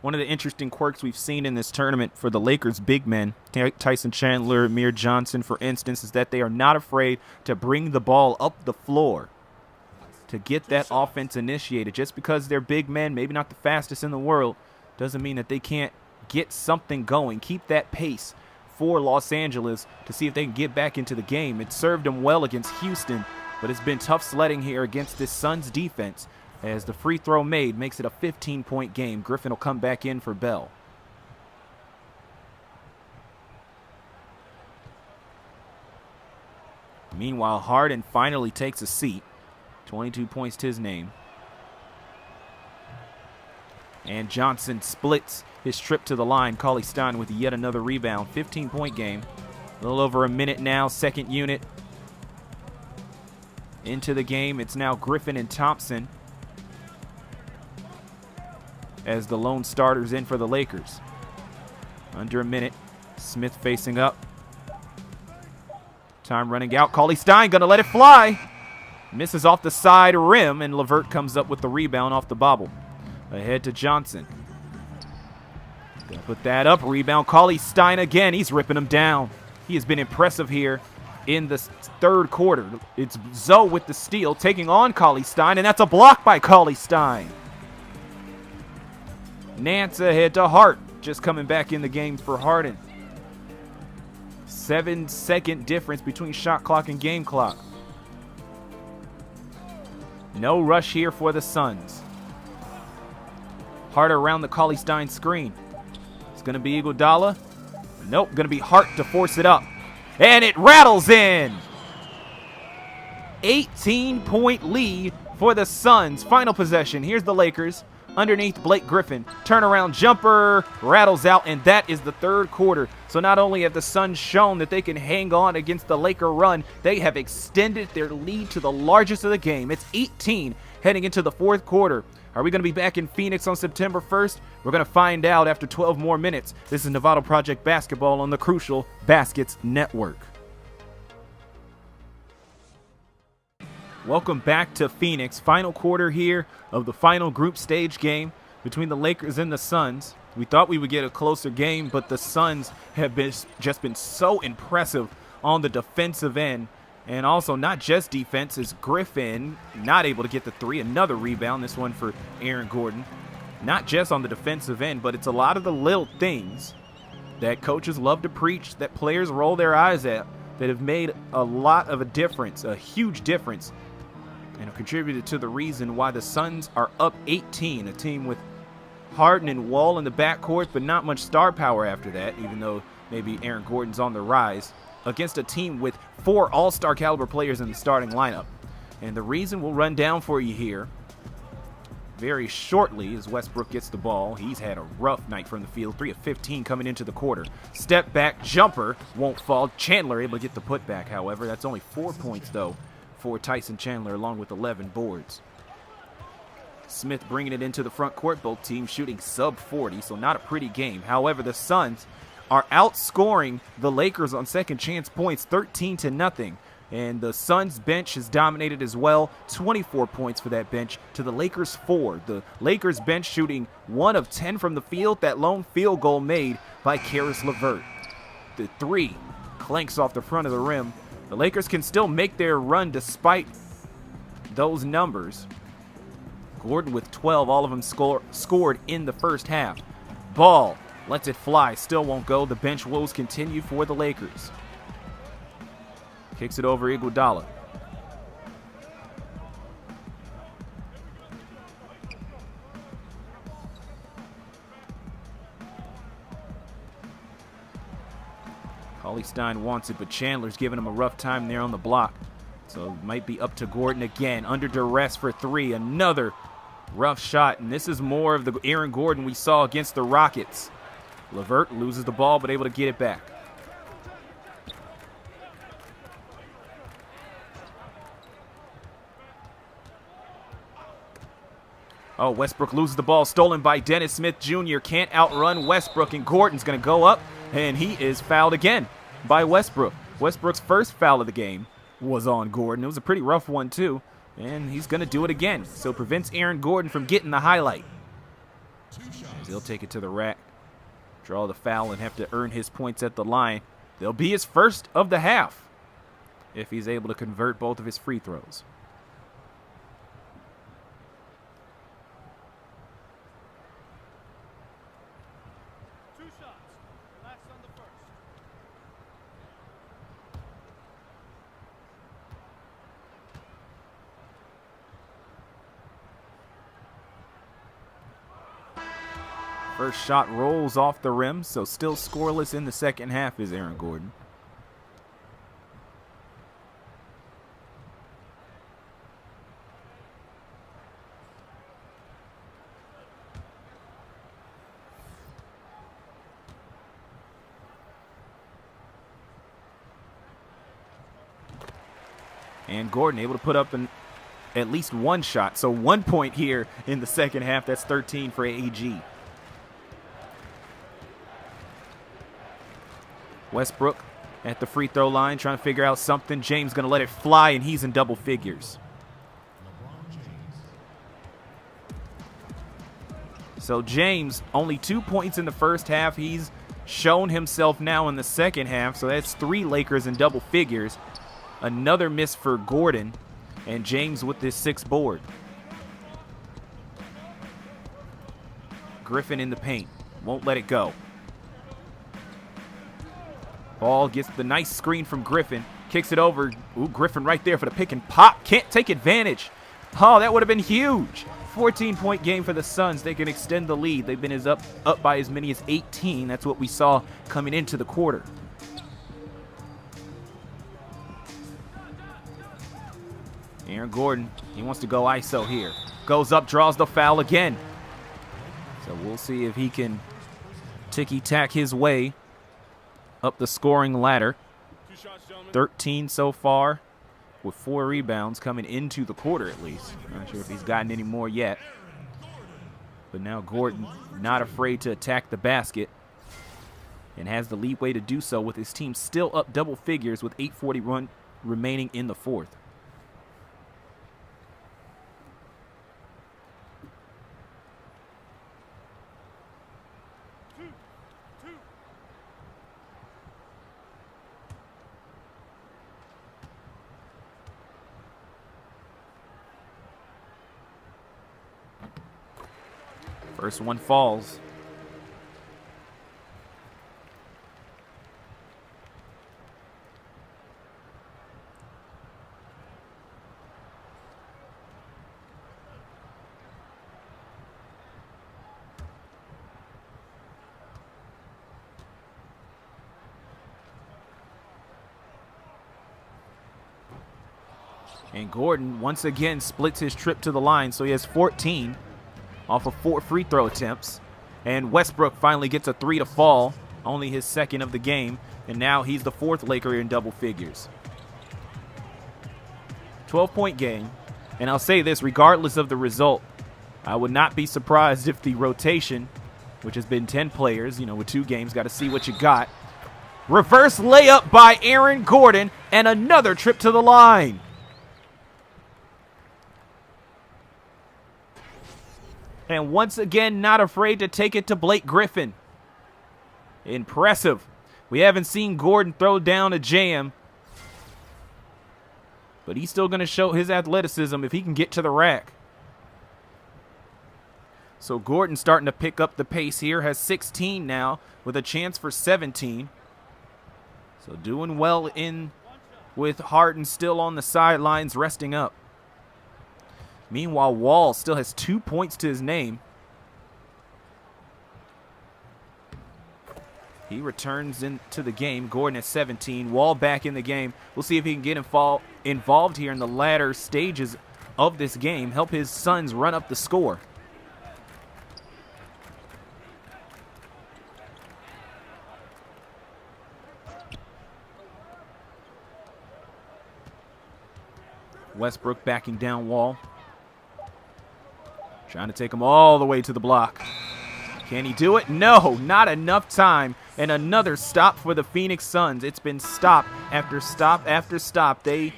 One of the interesting quirks we've seen in this tournament for the Lakers big men, Tyson Chandler, Amir Johnson, for instance, is that they are not afraid to bring the ball up the floor to get that offense initiated. Just because they're big men, maybe not the fastest in the world, doesn't mean that they can't get something going. Keep that pace for Los Angeles to see if they can get back into the game. It served them well against Houston, but it's been tough sledding here against this Suns defense. As the free throw made makes it a 15-point game. Griffin will come back in for Bell. Meanwhile, Harden finally takes a seat. 22 points to his name. And Johnson splits his trip to the line. Cauley Stein with yet another rebound. 15-point game. A little over a minute now. Second unit into the game. It's now Griffin and Thompson as the lone starters in for the Lakers. Under a minute. Smith facing up. Time running out. Cauley Stein gonna let it fly. Misses off the side rim, and LeVert comes up with the rebound off the bobble. Ahead to Johnson. Gonna put that up. Rebound. Cauley Stein again. He's ripping him down. He has been impressive here in the third quarter. It's Zoe with the steal, taking on Cauley Stein, and that's a block by Cauley Stein. Nance ahead to Hart, just coming back in the game for Harden. 7-second difference between shot clock and game clock. No rush here for the Suns. Hart around the Cauley Stein screen. It's going to be Iguodala. Nope, going to be Hart to force it up. And it rattles in. 18-point lead for the Suns. Final possession. Here's the Lakers. Underneath Blake Griffin. Turnaround jumper. Rattles out, and that is the third quarter. So not only have the Suns shown that they can hang on against the Laker run, they have extended their lead to the largest of the game. It's 18 heading into the fourth quarter. Are we going to be back in Phoenix on September 1st? We're going to find out after 12 more minutes. This is Novato Project Basketball on the Crucial Baskets Network. Welcome back to Phoenix. Final quarter here of the final group stage game between the Lakers and the Suns. We thought we would get a closer game, but the Suns have just been so impressive on the defensive end. And also not just defense, as Griffin not able to get the three. Another rebound, this one for Aaron Gordon. Not just on the defensive end, but it's a lot of the little things that coaches love to preach, that players roll their eyes at, that have made a lot of a difference, a huge difference, and have contributed to the reason why the Suns are up 18, a team with Harden and Wall in the backcourt, but not much star power after that, even though maybe Aaron Gordon's on the rise, against a team with 4 all-star caliber players in the starting lineup. And the reason we'll run down for you here very shortly as Westbrook gets the ball. He's had a rough night from the field, 3 of 15 coming into the quarter. Step back jumper won't fall. Chandler able to get the putback, however. That's only 4 points, though, for Tyson Chandler, along with 11 boards. Smith bringing it into the front court. Both teams shooting sub 40, so not a pretty game. However, the Suns are outscoring the Lakers on second chance points 13-0. And the Suns bench has dominated as well. 24 points for that bench to the Lakers 4. The Lakers bench shooting 1 of 10 from the field. That lone field goal made by Caris LeVert. The 3 clanks off the front of the rim. The Lakers can still make their run despite those numbers. Gordon with 12, all of them scored in the first half. Ball lets it fly, still won't go. The bench woes continue for the Lakers. Kicks it over Iguodala. Cauley Stein wants it, but Chandler's giving him a rough time there on the block. So it might be up to Gordon again. Under duress for 3. Another rough shot, and this is more of the Aaron Gordon we saw against the Rockets. LeVert loses the ball, but able to get it back. Oh, Westbrook loses the ball, stolen by Dennis Smith Jr. Can't outrun Westbrook, and Gordon's going to go up, and he is fouled again by Westbrook. Westbrook's first foul of the game was on Gordon. It was a pretty rough one, too, and he's going to do it again. So prevents Aaron Gordon from getting the highlight. As he'll take it to the rack, draw the foul, and have to earn his points at the line. They'll be his first of the half if he's able to convert both of his free throws. First shot rolls off the rim, so still scoreless in the second half is Aaron Gordon. And Gordon able to put up at least one shot, so 1 point here in the second half. That's 13 for AG. Westbrook at the free throw line trying to figure out something. James going to let it fly, and he's in double figures. So James, only 2 points in the first half. He's shown himself now in the second half, so that's 3 Lakers in double figures. Another miss for Gordon, and James with this 6th board. Griffin in the paint, won't let it go. Ball gets the nice screen from Griffin. Kicks it over. Ooh, Griffin right there for the pick and pop. Can't take advantage. Oh, that would have been huge. 14-point game for the Suns. They can extend the lead. They've been up by as many as 18. That's what we saw coming into the quarter. Aaron Gordon, he wants to go ISO here. Goes up, draws the foul again. So we'll see if he can ticky-tack his way up the scoring ladder. 13 so far, with 4 rebounds coming into the quarter at least. Not sure if he's gotten any more yet. But now Gordon not afraid to attack the basket and has the leeway to do so with his team still up double figures with 8:41 remaining in the fourth. First one falls. And Gordon once again splits his trip to the line, so he has 14 off of 4 free throw attempts. And Westbrook finally gets a 3 to fall, only his 2nd of the game, and now he's the 4th Laker in double figures. 12-point game, and I'll say this, regardless of the result, I would not be surprised if the rotation, which has been 10 players, with 2 games, got to see what you got. Reverse layup by Aaron Gordon, and another trip to the line. And once again, not afraid to take it to Blake Griffin. Impressive. We haven't seen Gordon throw down a jam, but he's still going to show his athleticism if he can get to the rack. So Gordon starting to pick up the pace here, has 16 now with a chance for 17. So doing well in with Harden still on the sidelines resting up. Meanwhile, Wall still has 2 points to his name. He returns into the game. Gordon at 17. Wall back in the game. We'll see if he can get involved here in the latter stages of this game. Help his Suns run up the score. Westbrook backing down Wall. Trying to take him all the way to the block. Can he do it? No, not enough time. And another stop for the Phoenix Suns. It's been stop after stop after stop. They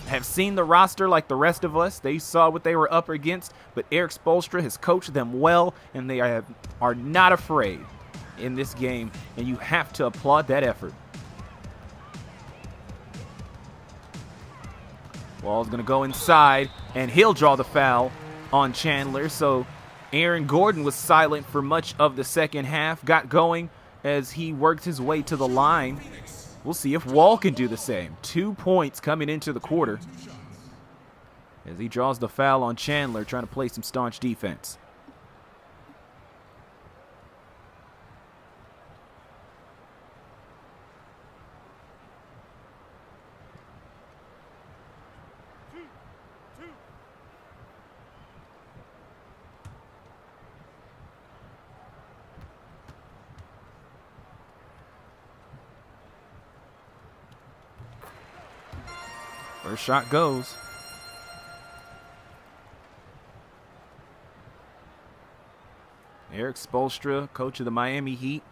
have seen the roster like the rest of us. They saw what they were up against, but Erik Spoelstra has coached them well, and they are not afraid in this game, and you have to applaud that effort. Wall's going to go inside, and he'll draw the foul on Chandler. So Aaron Gordon was silent for much of the second half, got going as he worked his way to the line. We'll see if Wall can do the same. 2 points coming into the quarter as he draws the foul on Chandler, trying to play some staunch defense. First shot goes. Erik Spoelstra, coach of the Miami Heat.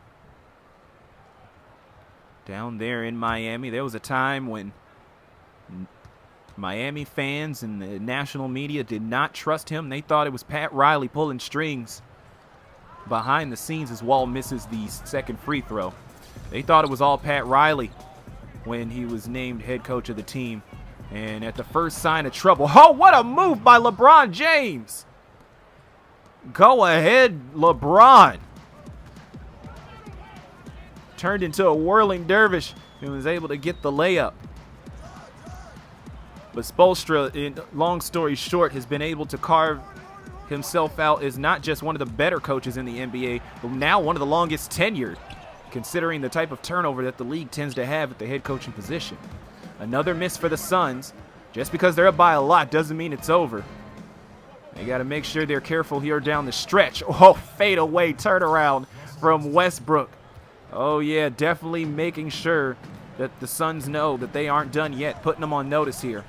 Down there in Miami, there was a time when Miami fans and the national media did not trust him. They thought it was Pat Riley pulling strings behind the scenes as Wall misses the second free throw. They thought it was all Pat Riley when he was named head coach of the team. And at the first sign of trouble, oh, what a move by LeBron James. Go ahead, LeBron. Turned into a whirling dervish and was able to get the layup. But Spoelstra, in long story short, has been able to carve himself out as not just one of the better coaches in the NBA, but now one of the longest tenured, considering the type of turnover that the league tends to have at the head coaching position. Another miss for the Suns. Just because they're up by a lot doesn't mean it's over. They got to make sure they're careful here down the stretch. Oh, fade away turnaround from Westbrook. Oh, yeah, definitely making sure that the Suns know that they aren't done yet, putting them on notice here.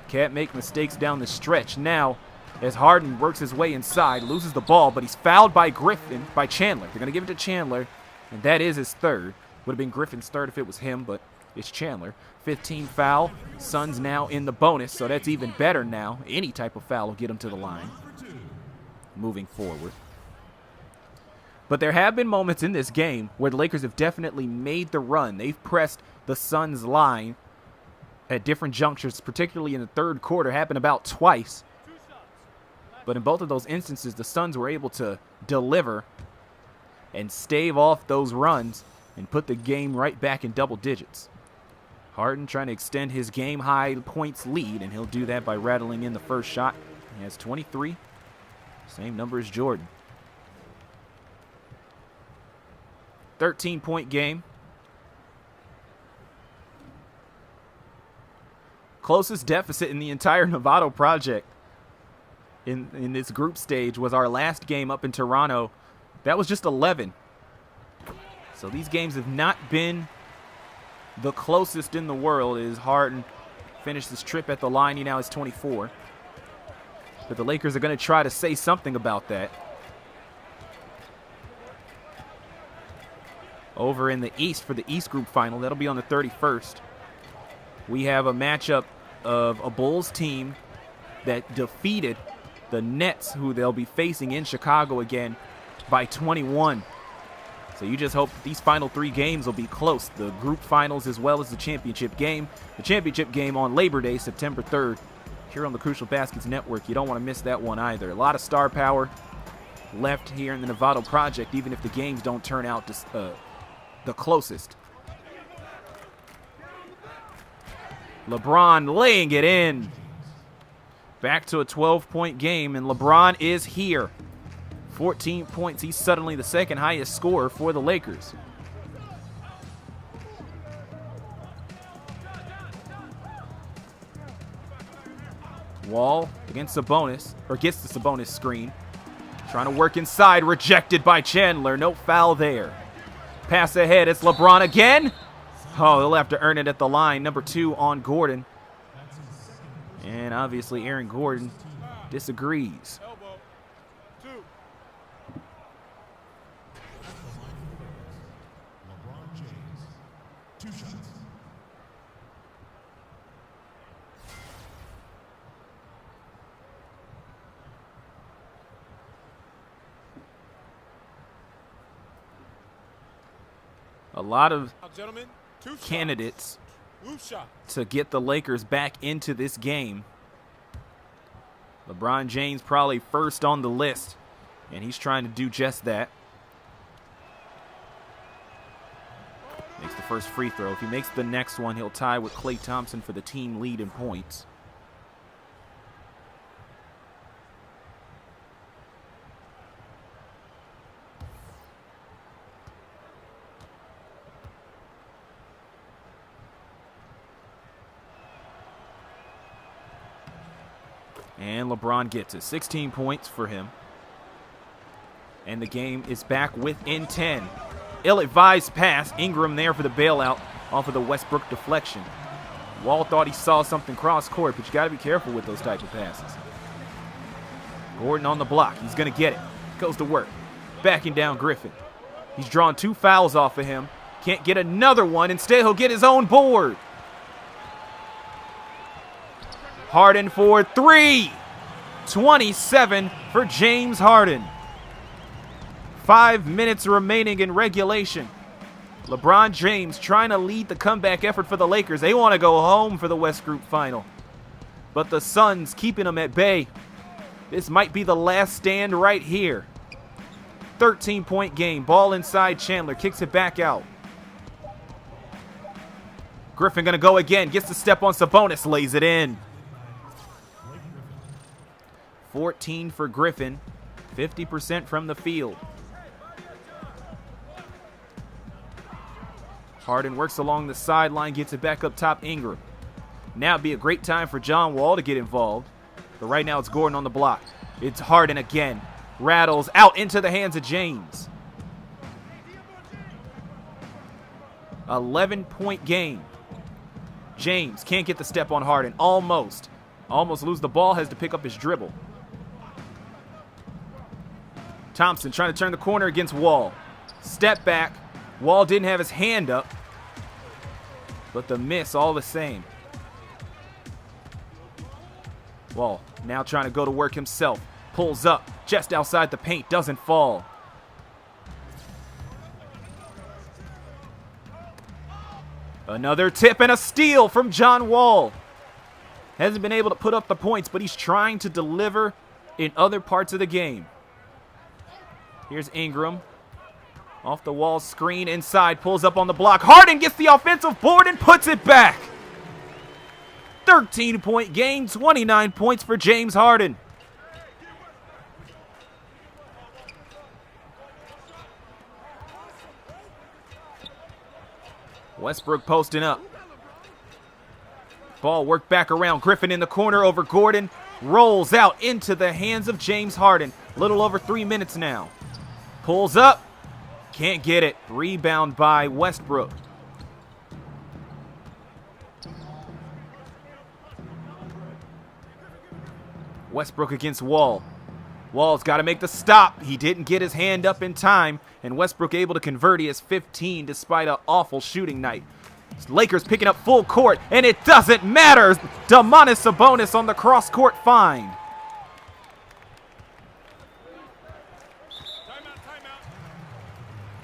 Can't make mistakes down the stretch. Now, as Harden works his way inside, loses the ball, but he's fouled by Chandler. They're going to give it to Chandler, and that is his third. Would have been Griffin's third if it was him, but it's Chandler. 15 foul. Suns now in the bonus, so that's even better now. Any type of foul will get them to the line moving forward. But there have been moments in this game where the Lakers have definitely made the run. They've pressed the Suns line at different junctures, particularly in the third quarter. Happened about twice. But in both of those instances, the Suns were able to deliver and stave off those runs and put the game right back in double digits. Harden trying to extend his game-high points lead, and he'll do that by rattling in the first shot. He has 23, same number as Jordan. 13-point game. Closest deficit in the entire Novato Project in this group stage was our last game up in Toronto. That was just 11. So these games have not been the closest in the world as Harden finished this trip at the line. He now has 24. But the Lakers are going to try to say something about that. Over in the East for the East Group Final, that'll be on the 31st. We have a matchup of a Bulls team that defeated the Nets, who they'll be facing in Chicago again, by 21. So you just hope these final three games will be close. The group finals as well as the championship game. The championship game on Labor Day, September 3rd, here on the Crucial Baskets Network. You don't want to miss that one either. A lot of star power left here in the Novato Project, even if the games don't turn out the closest. LeBron laying it in. Back to a 12-point game, and LeBron is here. 14 points. He's suddenly the second highest scorer for the Lakers. Wall against Sabonis, or gets the Sabonis screen. Trying to work inside, rejected by Chandler. No foul there. Pass ahead, it's LeBron again. Oh, he'll have to earn it at the line. Number 2 on Gordon. And obviously Aaron Gordon disagrees. A lot of Gentlemen, two candidates shots. to get the Lakers back into this game. LeBron James probably first on the list, and he's trying to do just that. Makes the first free throw. If he makes the next one, he'll tie with Klay Thompson for the team lead in points. And LeBron gets it. 16 points for him. And the game is back within 10. Ill-advised pass. Ingram there for the bailout off of the Westbrook deflection. Wall thought he saw something cross court, but you got to be careful with those type of passes. Gordon on the block. He's going to get it. Goes to work. Backing down Griffin. He's drawn 2 fouls off of him. Can't get another one. Instead, he'll get his own board. Harden for 3. 27 for James Harden. 5 minutes remaining in regulation. LeBron James trying to lead the comeback effort for the Lakers. They want to go home for the West Group final. But the Suns keeping them at bay. This might be the last stand right here. 13-point game. Ball inside Chandler. Kicks it back out. Griffin going to go again. Gets the step on Sabonis. Lays it in. 14 for Griffin. 50% from the field. Harden works along the sideline, gets it back up top, Ingram. Now it'd be a great time for John Wall to get involved. But right now it's Gordon on the block. It's Harden again. Rattles out into the hands of James. 11-point game. James can't get the step on Harden. Almost lose the ball, has to pick up his dribble. Thompson trying to turn the corner against Wall. Step back. Wall didn't have his hand up, but the miss all the same. Wall now trying to go to work himself. Pulls up just outside the paint. Doesn't fall. Another tip and a steal from John Wall. Hasn't been able to put up the points, but he's trying to deliver in other parts of the game. Here's Ingram. Off the Wall screen inside. Pulls up on the block. Harden gets the offensive board and puts it back. 13-point game. 29 points for James Harden. Westbrook posting up. Ball worked back around. Griffin in the corner over Gordon. Rolls out into the hands of James Harden. Little over 3 minutes now. Pulls up. Can't get it. Rebound by Westbrook. Westbrook against Wall. Wall's got to make the stop. He didn't get his hand up in time, and Westbrook able to convert. He has 15 despite an awful shooting night. Lakers picking up full court, and it doesn't matter. Domantas Sabonis on the cross-court find.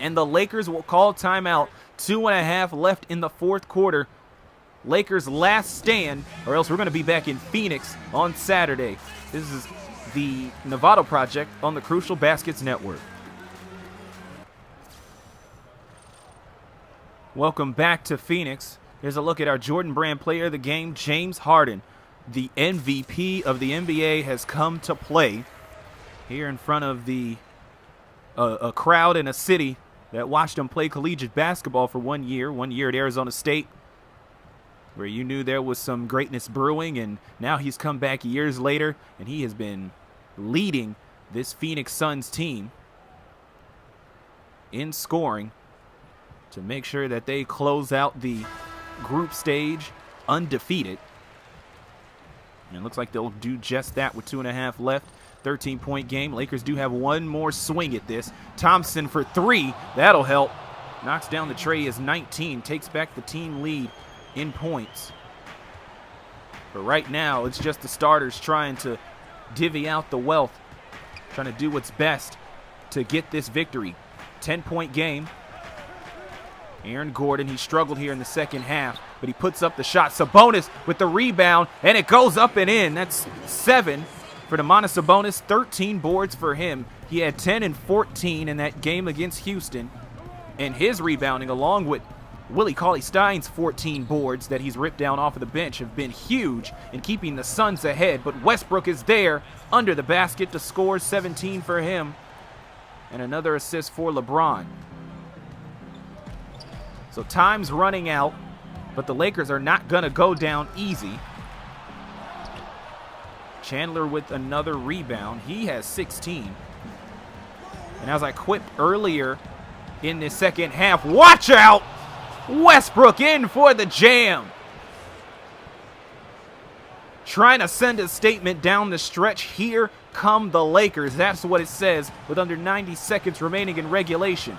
And the Lakers will call timeout. 2.5 left in the fourth quarter. Lakers last stand, or else we're going to be back in Phoenix on Saturday. This is the Novato Project on the Crucial Baskets Network. Welcome back to Phoenix. Here's a look at our Jordan Brand player of the game, James Harden. The MVP of the NBA has come to play here in front of a crowd in a city that watched him play collegiate basketball for 1 year at Arizona State, where you knew there was some greatness brewing, and now he's come back years later, and he has been leading this Phoenix Suns team in scoring to make sure that they close out the group stage undefeated. And it looks like they'll do just that with 2.5 left. 13-point game. Lakers do have one more swing at this. Thompson for 3. That'll help. Knocks down the tray as 19. Takes back the team lead in points. But right now, it's just the starters trying to divvy out the wealth. Trying to do what's best to get this victory. 10-point game. Aaron Gordon, he struggled here in the second half, but he puts up the shot. Sabonis with the rebound, and it goes up and in. That's 7 for Domantas Sabonis, 13 boards for him. He had 10 and 14 in that game against Houston, and his rebounding, along with Willie Cauley-Stein's 14 boards that he's ripped down off of the bench, have been huge in keeping the Suns ahead. But Westbrook is there under the basket to score, 17 for him, and another assist for LeBron. So time's running out, but the Lakers are not going to go down easy. Chandler with another rebound. He has 16. And as I quipped earlier in the second half, watch out! Westbrook in for the jam. Trying to send a statement down the stretch. Here come the Lakers. That's what it says with under 90 seconds remaining in regulation.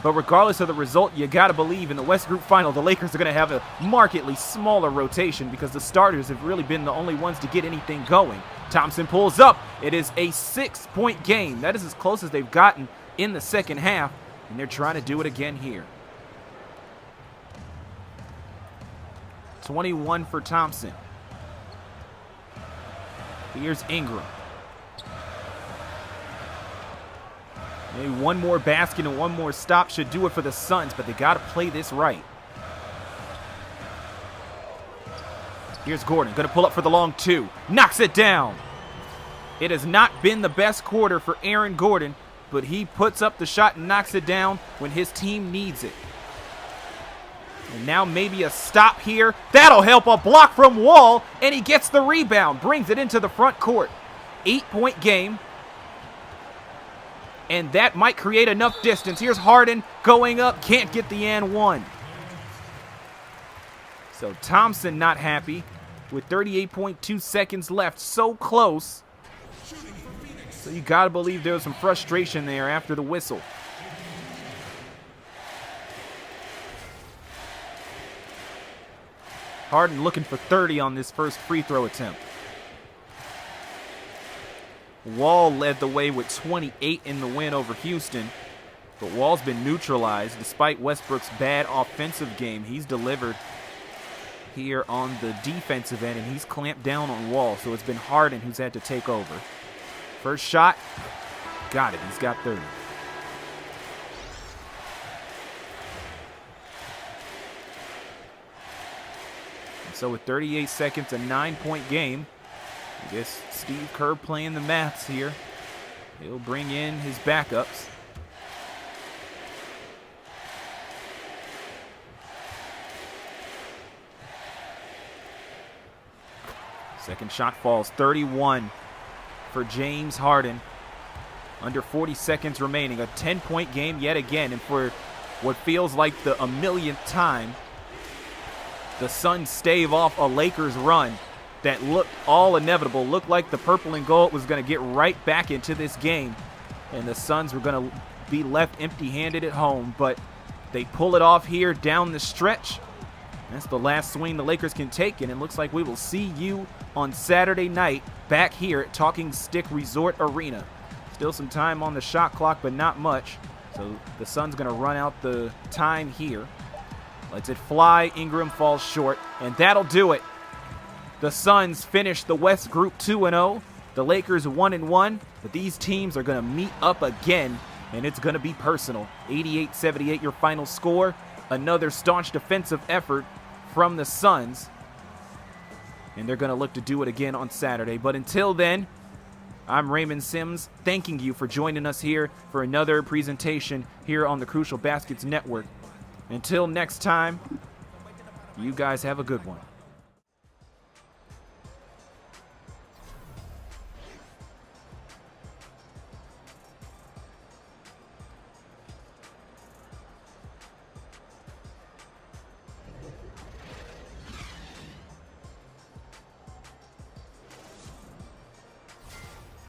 But regardless of the result, you got to believe in the West Group Final, the Lakers are going to have a markedly smaller rotation because the starters have really been the only ones to get anything going. Thompson pulls up. It is a 6-point game. That is as close as they've gotten in the second half, and they're trying to do it again here. 21 for Thompson. Here's Ingram. Maybe one more basket and one more stop should do it for the Suns, but they got to play this right. Here's Gordon, going to pull up for the long 2. Knocks it down. It has not been the best quarter for Aaron Gordon, but he puts up the shot and knocks it down when his team needs it. And now maybe a stop here. That'll help. A block from Wall, and he gets the rebound, brings it into the front court. 8-point game. And that might create enough distance. Here's Harden going up, can't get the and one. So Thompson not happy with 38.2 seconds left. So close. So you got to believe there was some frustration there after the whistle. Harden looking for 30 on this first free throw attempt. Wall led the way with 28 in the win over Houston, but Wall's been neutralized despite Westbrook's bad offensive game. He's delivered here on the defensive end, and he's clamped down on Wall, so it's been Harden who's had to take over. First shot, got it. He's got 30. And so with 38 seconds, a 9-point game, I guess Steve Kerr playing the maths here. He'll bring in his backups. Second shot falls. 31 for James Harden. Under 40 seconds remaining. A 10-point game yet again. And for what feels like the 1,000,000th time, the Suns stave off a Lakers run that looked all inevitable. Looked like the purple and gold was going to get right back into this game, and the Suns were going to be left empty-handed at home, but they pull it off here down the stretch. That's the last swing the Lakers can take, and it looks like we will see you on Saturday night back here at Talking Stick Resort Arena. Still some time on the shot clock, but not much, so the Suns going to run out the time here. Lets it fly. Ingram falls short, and that'll do it. The Suns finish the West Group 2-0. The Lakers 1-1. But these teams are going to meet up again, and it's going to be personal. 88-78 your final score. Another staunch defensive effort from the Suns. And they're going to look to do it again on Saturday. But until then, I'm Raymond Sims, thanking you for joining us here for another presentation here on the Crucial Baskets Network. Until next time, you guys have a good one.